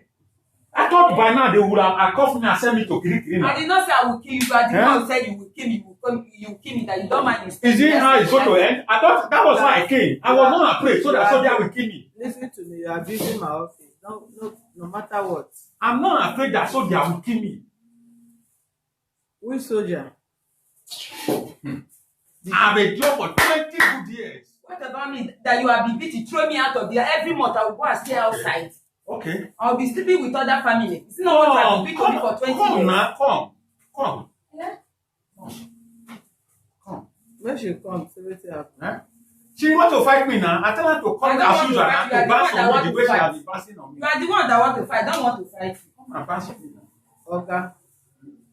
I thought by now they would have accosted me and sent me to Kirikiri. I did not say I will kill you. You are the Eh? one who said you will kill me. You will kill me. That you don't mind. Is it how it's going to end? I thought that was why I came. I was not afraid so that soldier will kill me. Listen to me. You are abusing my office. No matter what. I'm not afraid that soldier will kill me. Which soldier? I've been here for 20 good years. What about me? That you have been beaten, throw me out of there every month. I will go and stay outside. Okay. I will be sleeping with other family. It's not what I will beat me for 20 come years. now, come. Yeah? Come. When she comes, everything happen. Eh? She want to fight me now. I tell her to come I don't as want usual to and fight you. to bounce I don't on me want the to way she fight. has been bouncing on me. You are the one that want to fight. I don't want to fight you. Come and bounce on me now. Okay.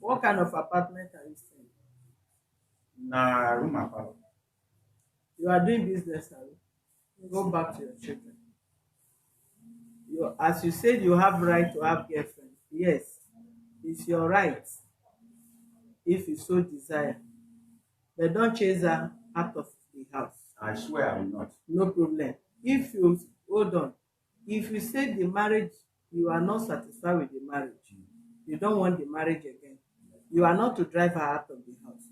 What kind of apartment are you staying? Nah, room apart. You are doing business now. Go back to your children. As you said, you have right to have girlfriend. Yes, it's your right if you so desire. But don't chase her out of the house. I swear I will not. No problem. If you hold on, if you say the marriage, you are not satisfied with the marriage, you don't want the marriage again, you are not to drive her out of the house.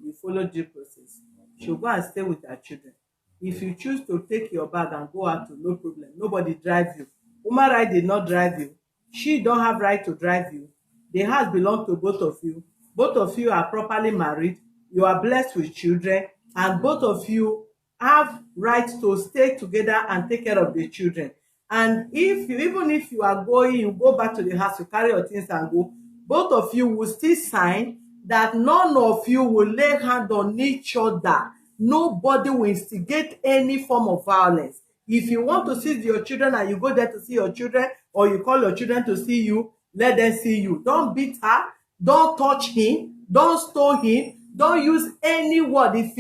You follow due process. She'll go and stay with her children. If you choose to take your bag and go out, no problem. Nobody drive you. Woman right did not drive you. She don't have right to drive you. The house belongs to both of you. Both of you are properly married. You are blessed with children, and both of you have right to stay together and take care of the children. And even if you are going, you go back to the house, you carry your things and go, both of you will still sign that none of you will lay hand on each other. Nobody will instigate any form of violence. If you want to see your children and you go there to see your children, or you call your children to see you, let them see you. Don't beat her. Don't touch him. Don't stone him. Don't use any word. If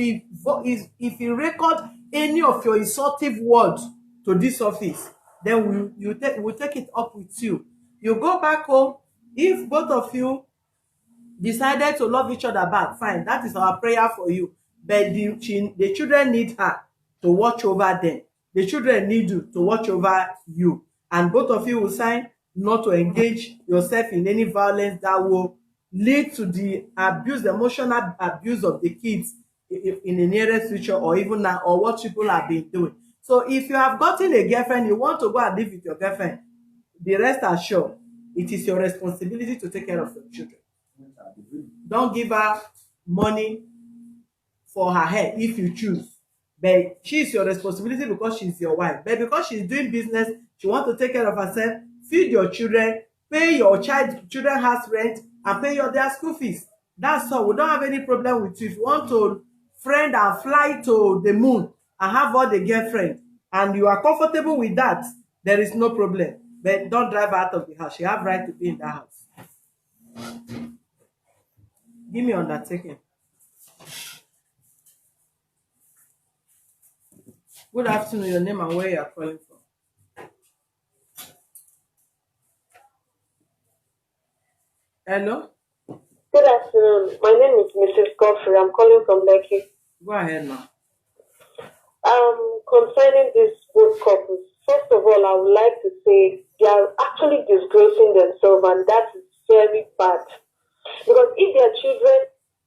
he record any of your insultive words to this office, then we'll take it up with you. You go back home. If both of you decided to love each other back, fine. That is our prayer for you. But the children need her to watch over them. The children need you to watch over you. And both of you will sign not to engage yourself in any violence that will lead to the abuse, the emotional abuse of the kids in the nearest future, or even now, or what people have been doing. So if you have gotten a girlfriend, you want to go and live with your girlfriend, be rest assured, it is your responsibility to take care of your children. Don't give her money for her hair if you choose. But she's your responsibility because she's your wife. But because she's doing business, she wants to take care of herself, feed your children, pay your children house rent, and pay their school fees. That's all. We don't have any problem with you. If you want to friend and fly to the moon and have all the girlfriend, and you are comfortable with that, there is no problem. But don't drive her out of the house. She have right to be in that house. Give me undertaking. Good afternoon, your name and where you are calling from. Hello? Good afternoon. My name is Mrs. Godfrey. I'm calling from Lekki. Go ahead now. Concerning these both couples, first of all, I would like to say they are actually disgracing themselves, and that is very bad. Because if their children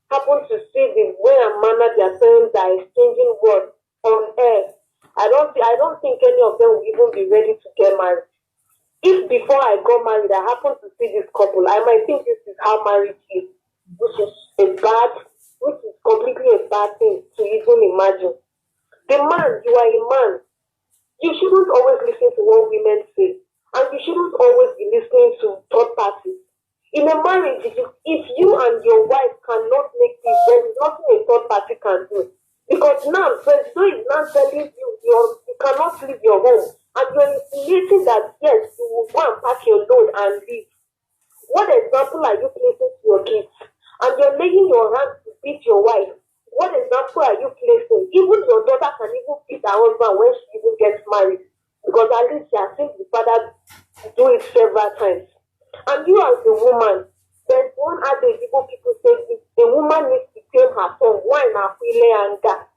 happen to see the way and manner their parents are exchanging words on air, I don't think any of them will even be ready to get married. If before I got married, I happen to see this couple, I might think this is how marriage is, which is completely a bad thing to even imagine. The man, you are a man. You shouldn't always listen to what women say, and you shouldn't always be listening to third parties. In a marriage, if you and your wife cannot make peace, there is nothing a third party can do. Because now, President is now telling you you cannot leave your home, and you're insinuating that yes, you will go and pack your load and leave. What example are you placing to your kids? And you're laying your hands to beat your wife. What example are you placing? Even your daughter can even beat her husband when she even gets married. Because at least she has seen the father do it several times. And you as the woman, there's one adage people say this, the woman needs to tame her tongue, wine her feeling anger.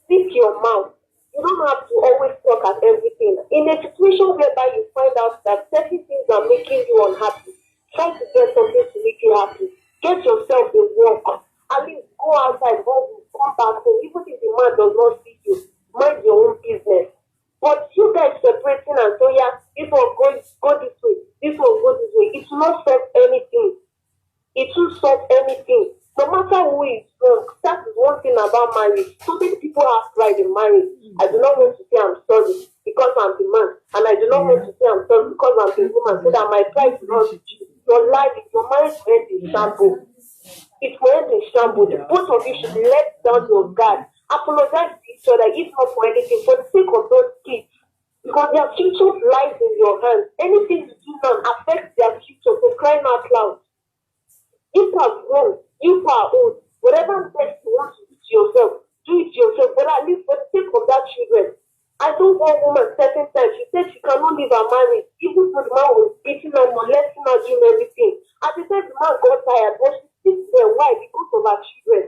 Speak your mouth. You don't have to always talk at everything. In a situation whereby you find out that certain things are making you unhappy, try to get something to make you happy. Get yourself a walk. At least go outside, come back home. Even if the man does not see you, mind your own business. But you guys separating and so yeah, this one go this way, this one go this way. It will not solve anything. It will solve anything. No matter who is wrong, that is one thing about marriage. So many people have pride in marriage. I do not want to say I'm sorry because I'm the man, and I do not want to say I'm sorry because I'm the woman, so that my pride will not reduce. Your life, your marriage will end in shambles. It will end in shambles. The both of you should let down your guard. Apologize to each other, if not for anything, for the sake of those kids. Because their future lies in your hands. Anything you do now affects their future, so crying out loud. You are grown, you are old. Whatever best you want to do to yourself, do it to yourself. But at least for the sake of that children. I don't want woman certain times. She said she cannot leave her marriage, even though the man was beating her, molesting her, doing everything. At the time the man got tired, but she sits there. Why? Because of her children.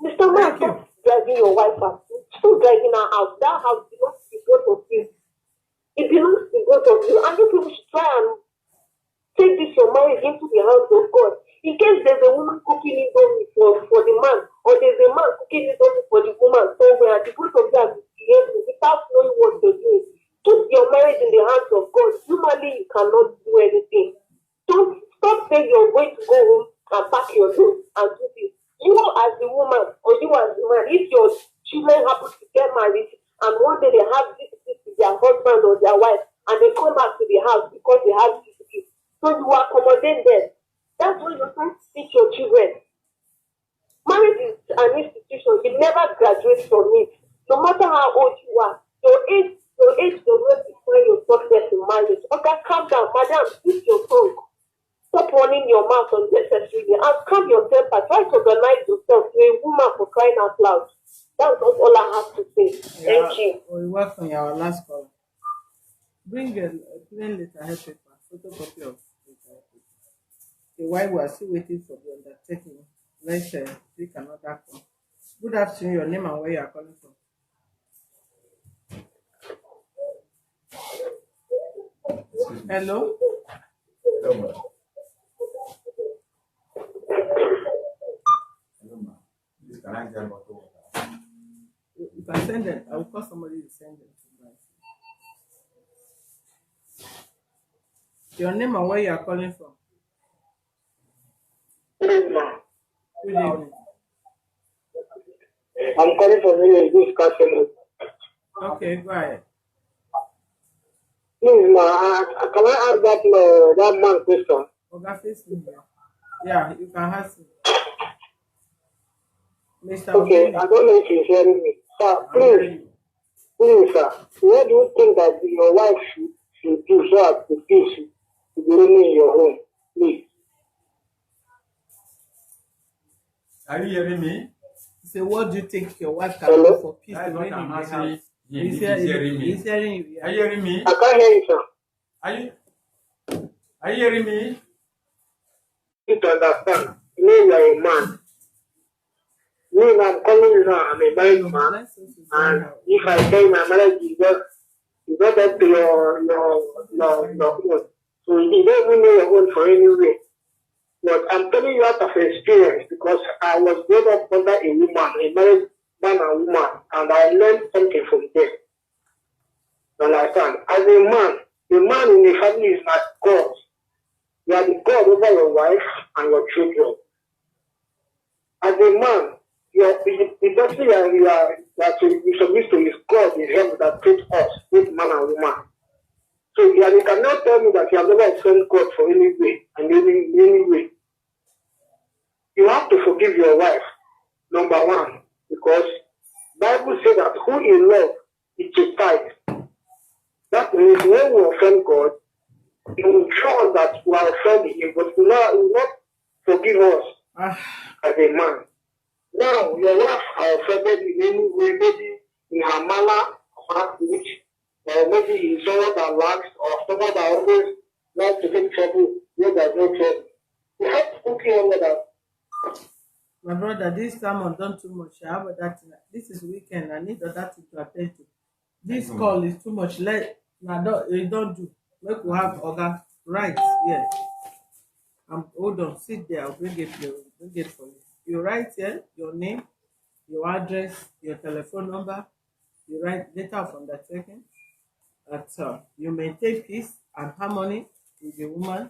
Mr. Man, stop driving your wife out. Stop driving her out. That house belongs to the both of you. It belongs to the both of you. And you people should try and take this your marriage into the hands of God. In case there's a woman cooking indomie for the man, or there's a man cooking indomie for the woman somewhere, and the both of them behaving without knowing what they're doing, put your marriage in the hands of God. Humanly, you cannot do anything. Don't stop saying you're going to go home and pack your load and do this. You as the woman, or you as the man, if your children happen to get married and one day they have this with their husband or their wife, and they come back to the house because they have this, so you accommodate them. That's what you're trying to teach your children. Marriage is an institution. You never graduate from it. No matter how old you are, your age does not define your success in marriage. Okay, calm down, madam, keep your tongue. Stop running your mouth unnecessarily and calm your temper. Try to organize yourself. You're a woman, for crying out loud. That's all I have to say. Yeah. Thank you. We work on your last call. Bring a plain letterhead paper, photocopy of letterhead paper. Okay, while we are still waiting for the undertaking, let's take another call. Good afternoon, your name and where you are calling from. Hello? Hello, ma. Hello, ma. Please, can I get bottle water? You can send them. I will call somebody to send them to my. Your name and where you are calling from. Please, ma. Good evening. I'm calling from this customer. Okay, go ahead. Please, ma, can I ask that man question? Oga, face me here. Yeah, you can ask me. Mr. Okay, Ogene, I don't know if you're hearing me. Sir, I'm hearing please, you. please, sir. What do you think that your wife should do so as to peace to be living in your home? Please. Are you hearing me? say, what do you think your wife can Hello? do for peace That's to what reign in I'm the asking house? him. He's If he's hearing me. He's hearing you. Are Yeah. you hearing me? I can't hear you, sir. Are you? Are you hearing me? You need to understand. Me, you are a man. Me, I'm calling you now. I'm a married man. Let's also say And how. if I say my marriage is not up to your own. So you don't even know your own for any way. But I'm telling you out of experience because I was brought up under a woman, a married man and woman, and I learned something from them. You understand? As a man, the man in the family is not God. You are the God over your wife and your children. As a man, the person you're supposed to is God in heaven that created us, both man and woman. So you cannot tell me that you have never offended God for any way and any way. You have to forgive your wife, number one, because Bible says that who in love is a fight. That means when we offend God, He will show us that we are offending Him, but He will not forgive us as a man. Now, your wife has offended in any way, maybe in her manner of her speech, or maybe in someone that lacks, or someone that always likes to make trouble where there's no trouble. You have to put you under that. My brother, this sermon done too much. I have that. This is weekend. I need other thing to attend to. This call is too much. Don't do. Make we have other right. Yes. Hold on. Sit there. I'll bring it for you. You write here your name, your address, your telephone number. You write data of undertaking. That you maintain peace and harmony with the woman,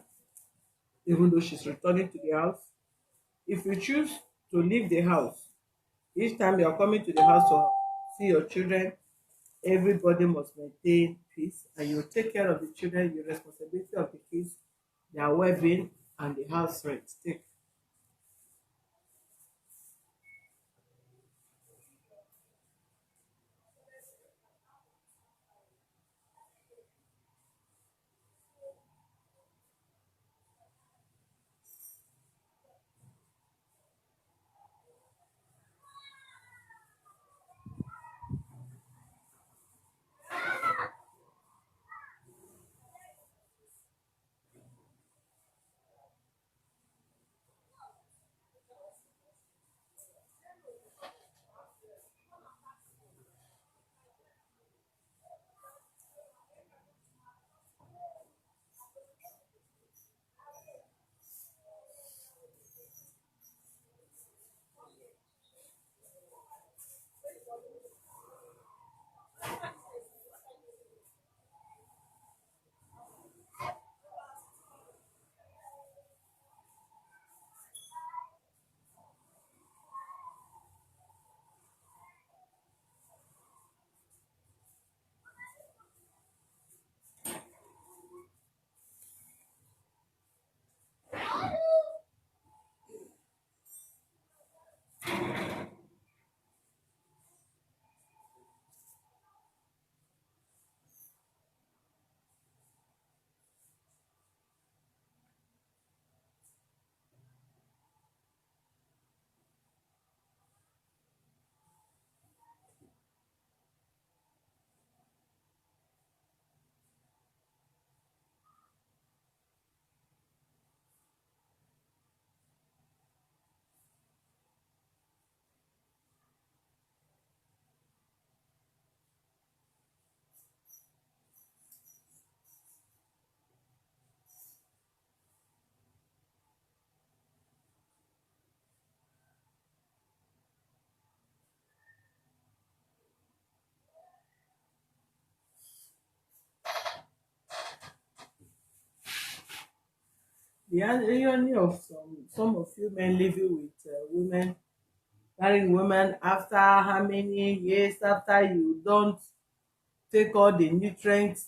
even though she's returning to the house. If you choose to leave the house, each time you are coming to the house to see your children, everybody must maintain peace and you take care of the children, your responsibility of the kids, their well-being, and the house rent. Take. The irony of some of you men living with women, marrying women after how many years after you don't take all the nutrients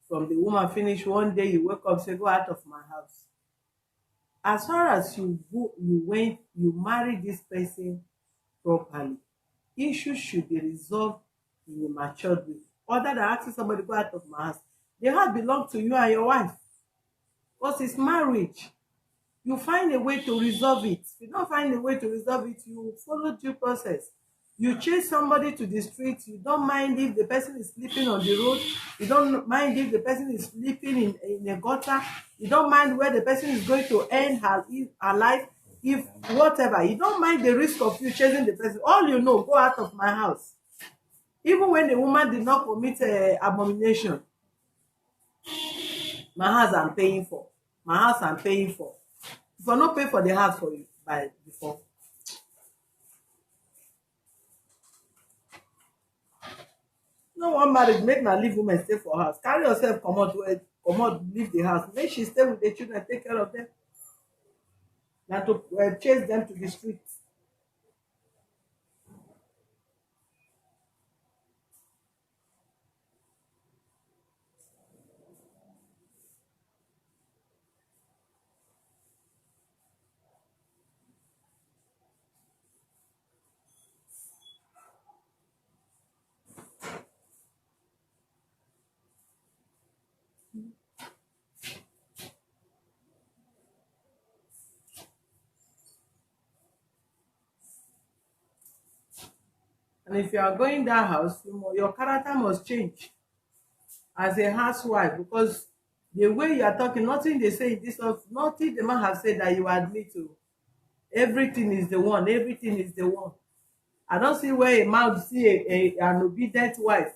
from the woman finish, one day you wake up say go out of my house. As far as you marry this person properly, issues should be resolved in a matured way, other than asking somebody go out of my house. The house belongs to you and your wife, because it's marriage. You find a way to resolve it. If you don't find a way to resolve it, you follow due process. You chase somebody to the street, you don't mind if the person is sleeping on the road, you don't mind if the person is sleeping in a gutter, you don't mind where the person is going to end her life, if whatever. You don't mind the risk of you chasing the person. All you know, go out of my house. Even when the woman did not commit abomination, my house I'm paying for. My house I'm paying for. If I not pay for the house for you by before. No one marriage make na leave women stay for house. Carry yourself comot leave the house. Make she stay with the children, take care of them. Na to chase them to the street. And if you are going that house, your character must change as a housewife, because the way you are talking, nothing they say in this house, nothing the man has said that you admit to. Everything is the one. Everything is the one. I don't see where a man will see an obedient wife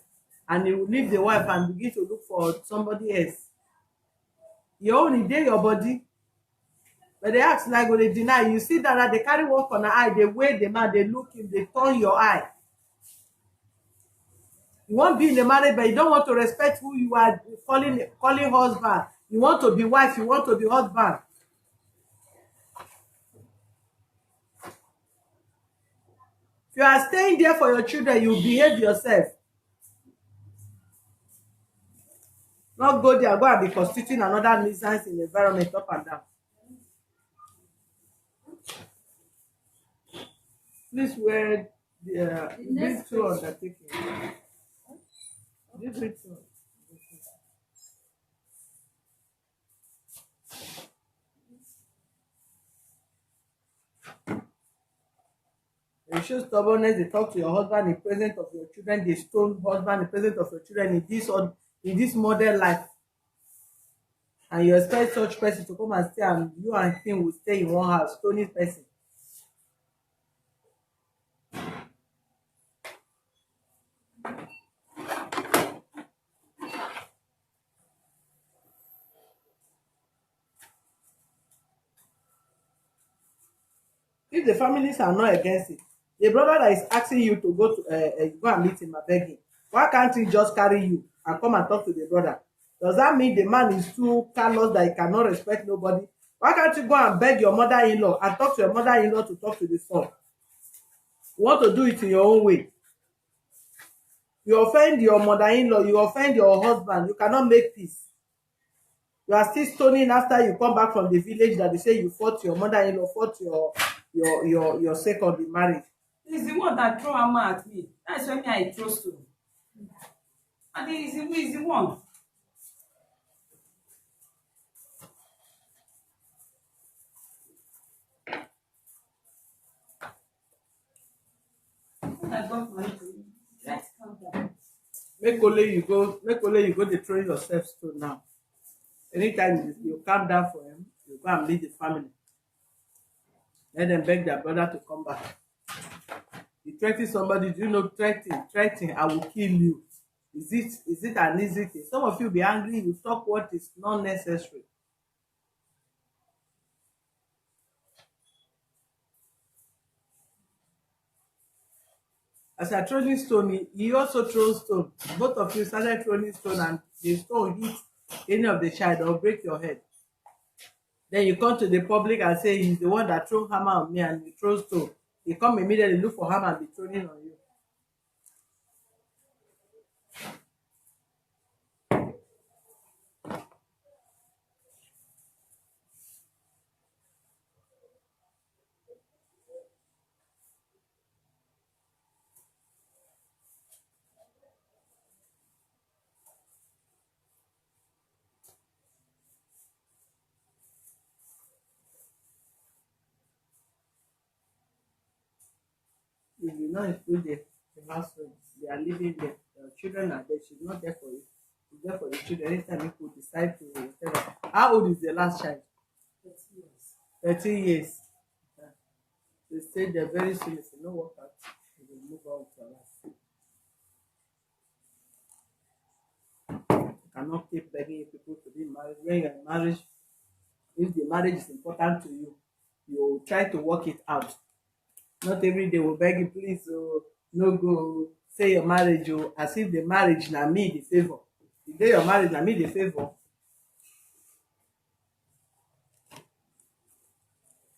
and he will leave the wife and begin to look for somebody else. Your own dey your body. But they ask like when they deny, you see that they carry work on the eye, they weigh the man, they look him, they turn your eye. You want to be in a marriage, but you don't want to respect who you are calling husband. You want to be wife, you want to be husband. If you are staying there for your children, you behave yourself. Not go there, go and be constituting another nuisance in the environment up and down. Please wear the big two undertaking. This big two. You show stubbornness, they talk to your husband in presence of your children, they stone husband in presence of your children in this modern life. And you expect such person to come and stay, and you and him will stay in one house, stoning person. If the families are not against it, the brother that is asking you to go and meet him and beg him, why can't he just carry you and come and talk to the brother? Does that mean the man is too callous that he cannot respect nobody? Why can't you go and beg your mother-in-law and talk to your mother-in-law to talk to the son? You want to do it in your own way. You offend your mother-in-law, you offend your husband, you cannot make peace. You are still stoning after you come back from the village that they say you fought your mother-in-law, fought your second marriage. He's the one that throw hammer at me. That's why me I throw stone. And he's the one. I got money to you. Let's calm down. Make only you go dey throw yourself stone now. Anytime you calm down for him, you go and lead the family. Let them beg their brother to come back. You threaten somebody, do you know threaten, I will kill you. Is it an easy thing? Some of you be angry, you talk what is not necessary. As you're throwing stone, he also throws stone. Both of you started throwing stone and the stone hit any of the child or break your head. Then you come to the public and say he's the one that threw hammer on me and he throws stone. He come immediately look for hammer and be throwing on you. If you not include the households, they are living there. The children are there. She's not there for you. She's there for the children. Anytime people decide to tell her. How old is the last child? 13 years. Yeah. They stay there very soon. If you no work out, they will move on to life. You cannot keep begging people to be married. When you're in marriage, if the marriage is important to you, you try to work it out. Not every day will beg you, please, oh, no go say your marriage, oh, as if the marriage na me the favor. The day your marriage na me the favor.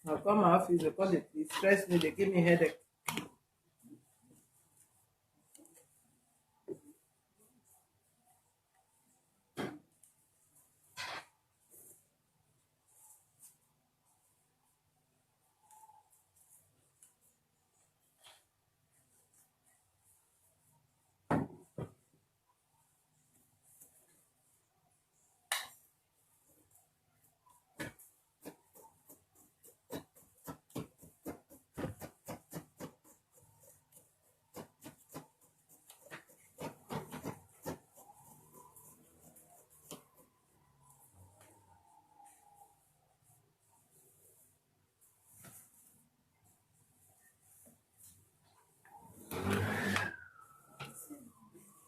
Now come my office because they stress me, they give me headache.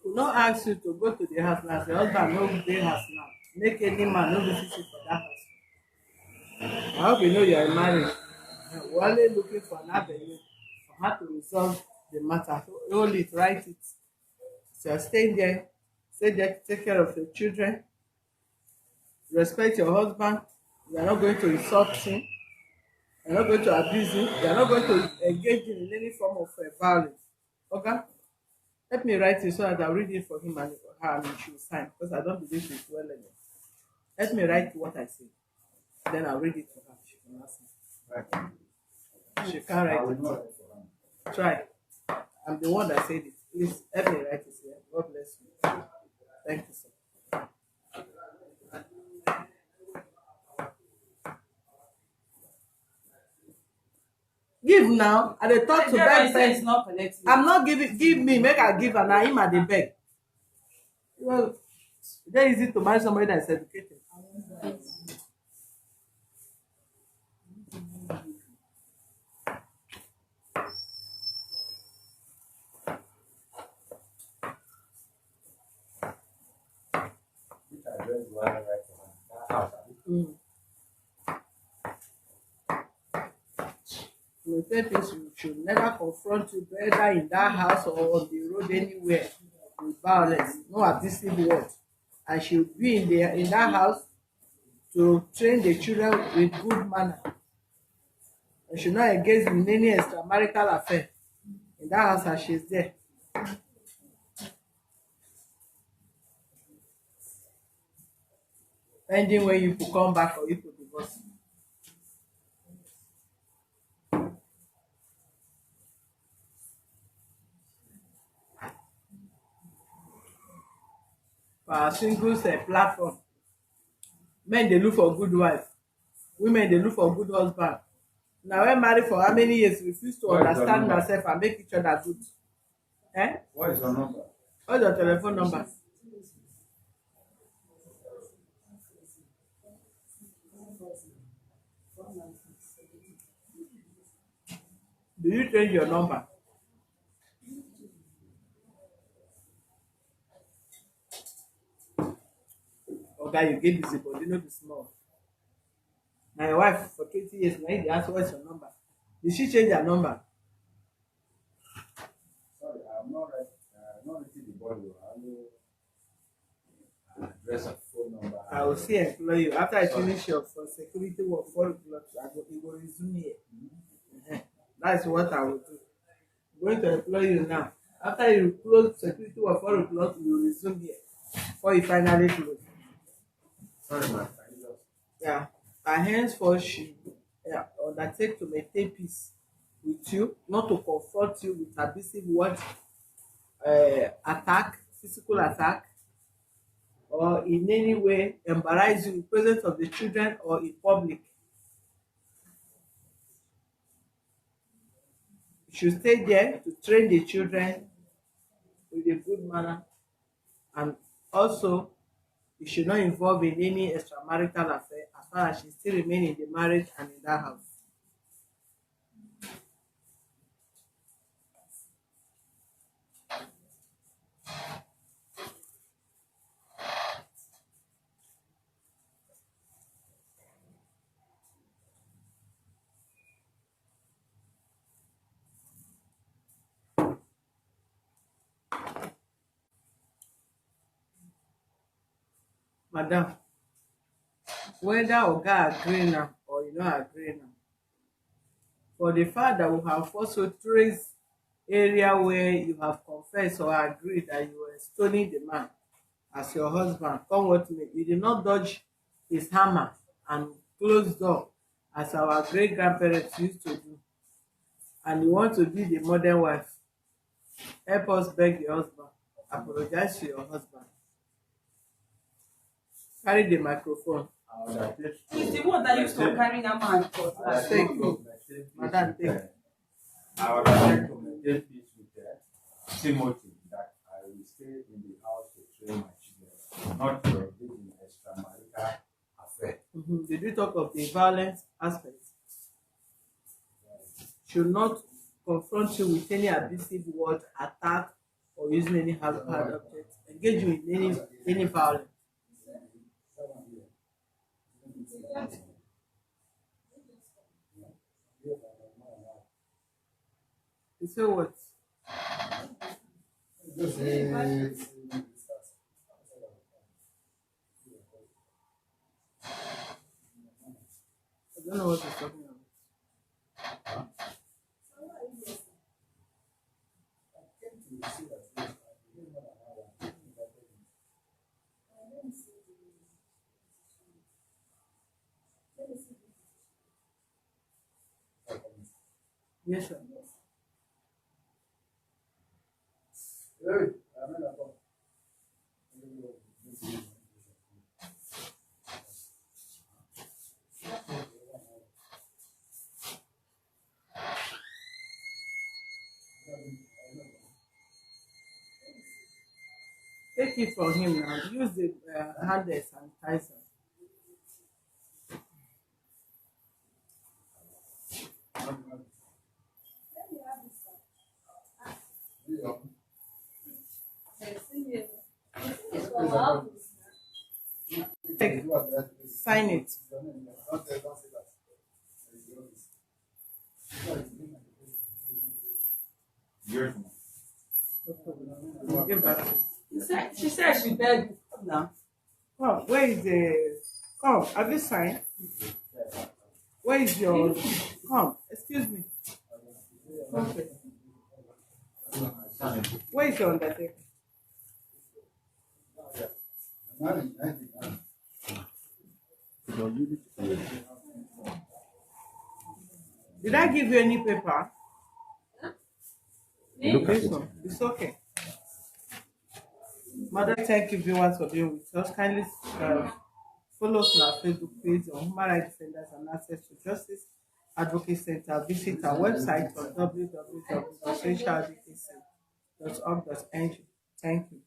Will not ask you to go to the house now. Your husband no dey house now. Make any man no visit you for that house. I hope you know you are married. We're only looking for an avenue for how to resolve the matter. Hold it, write it. So you're staying there, stay there, take care of your children, respect your husband. You are not going to insult him. You are not going to abuse him. You are not going to engage him in any form of violence. Okay? Let me write it so that I'll read it for him and her and she will sign because I don't believe she's well enough. Let me write what I say. Then I'll read it for her. She can ask me. She can't write it. Try. I'm the one that said it. Please help me write it here. God bless you. Thank you, sir. Give now. I dey talk to beg beg. I'm not giving. Give me. Make I give and I him at the beg. Well, it's very easy to marry somebody that is educated. You tell people you should never confront you either in that house or on the road anywhere with violence, no abusive words. And she will be in that house to train the children with good manner. And she will not engage in any extramarital affair in that house as she's there. Pending when you could come back or you could divorce. For our singles platform, men dey look for good wife, women dey look for good husband. Na when marry for how many years refuse to understand ourselves and make each other good. What is your number? What's your telephone number? Do you change your number? Okay, you get busy, but you know be small. Na your wife for 20 years, na you dey ask what's your number. Did she change her number? Sorry, I'm not ready. I'm not ready the body. address and phone number. I will see employ you. After I finish your for security work, 4 o'clock, you go resume here. That's what I will do. I'm going to employ you now. After you close security work 4 o'clock, you will resume here. Before you finally close. Sorry, man. Yeah. And henceforth she undertake to maintain peace with you, not to confront you with abusive words, attack, physical attack, or in any way embarrass you in presence of the children or in public. You should stay there to train the children with a good manner, and also you should not involve in any extramarital affair as far as she still remain in the marriage and in that house. Madam, whether oga agree now or you no agree now, for the fact that we have also traced area where you have confessed or agreed that you were stoning the man as your husband, come what may, you did not dodge his hammer and close door as our great grandparents used to do, and you want to be the modern wife. Help us beg your husband, apologize to your husband. Carry the microphone. He's the one that used to carry that man for that. Take it. Madam, take it. I would like to maintain peace with Timothy, that I will stay in the house to train my children, not to engage in extramarital affair. Did we talk of the violent aspect? Should not confront you with any abusive word, attack, or using any hard object. Engage you in any violence. You say what? I don't know what you're talking about. Yes, sir. Take it from him now. Use the hand sanitizer. Take, sign it. Yours, We'll get back to it. She said she begged now. Come, where is the... Come, have you signed? Where is your... Come, excuse me. Okay. Where is your undertaker? Did I give you any paper? This one. It's okay. Mother, thank you viewers for being with us. Kindly follow us on our Facebook page on Human Rights Defenders and Access to Justice Advocacy Center. Visit our website on www.socialadvocacy.org.ng. Thank you.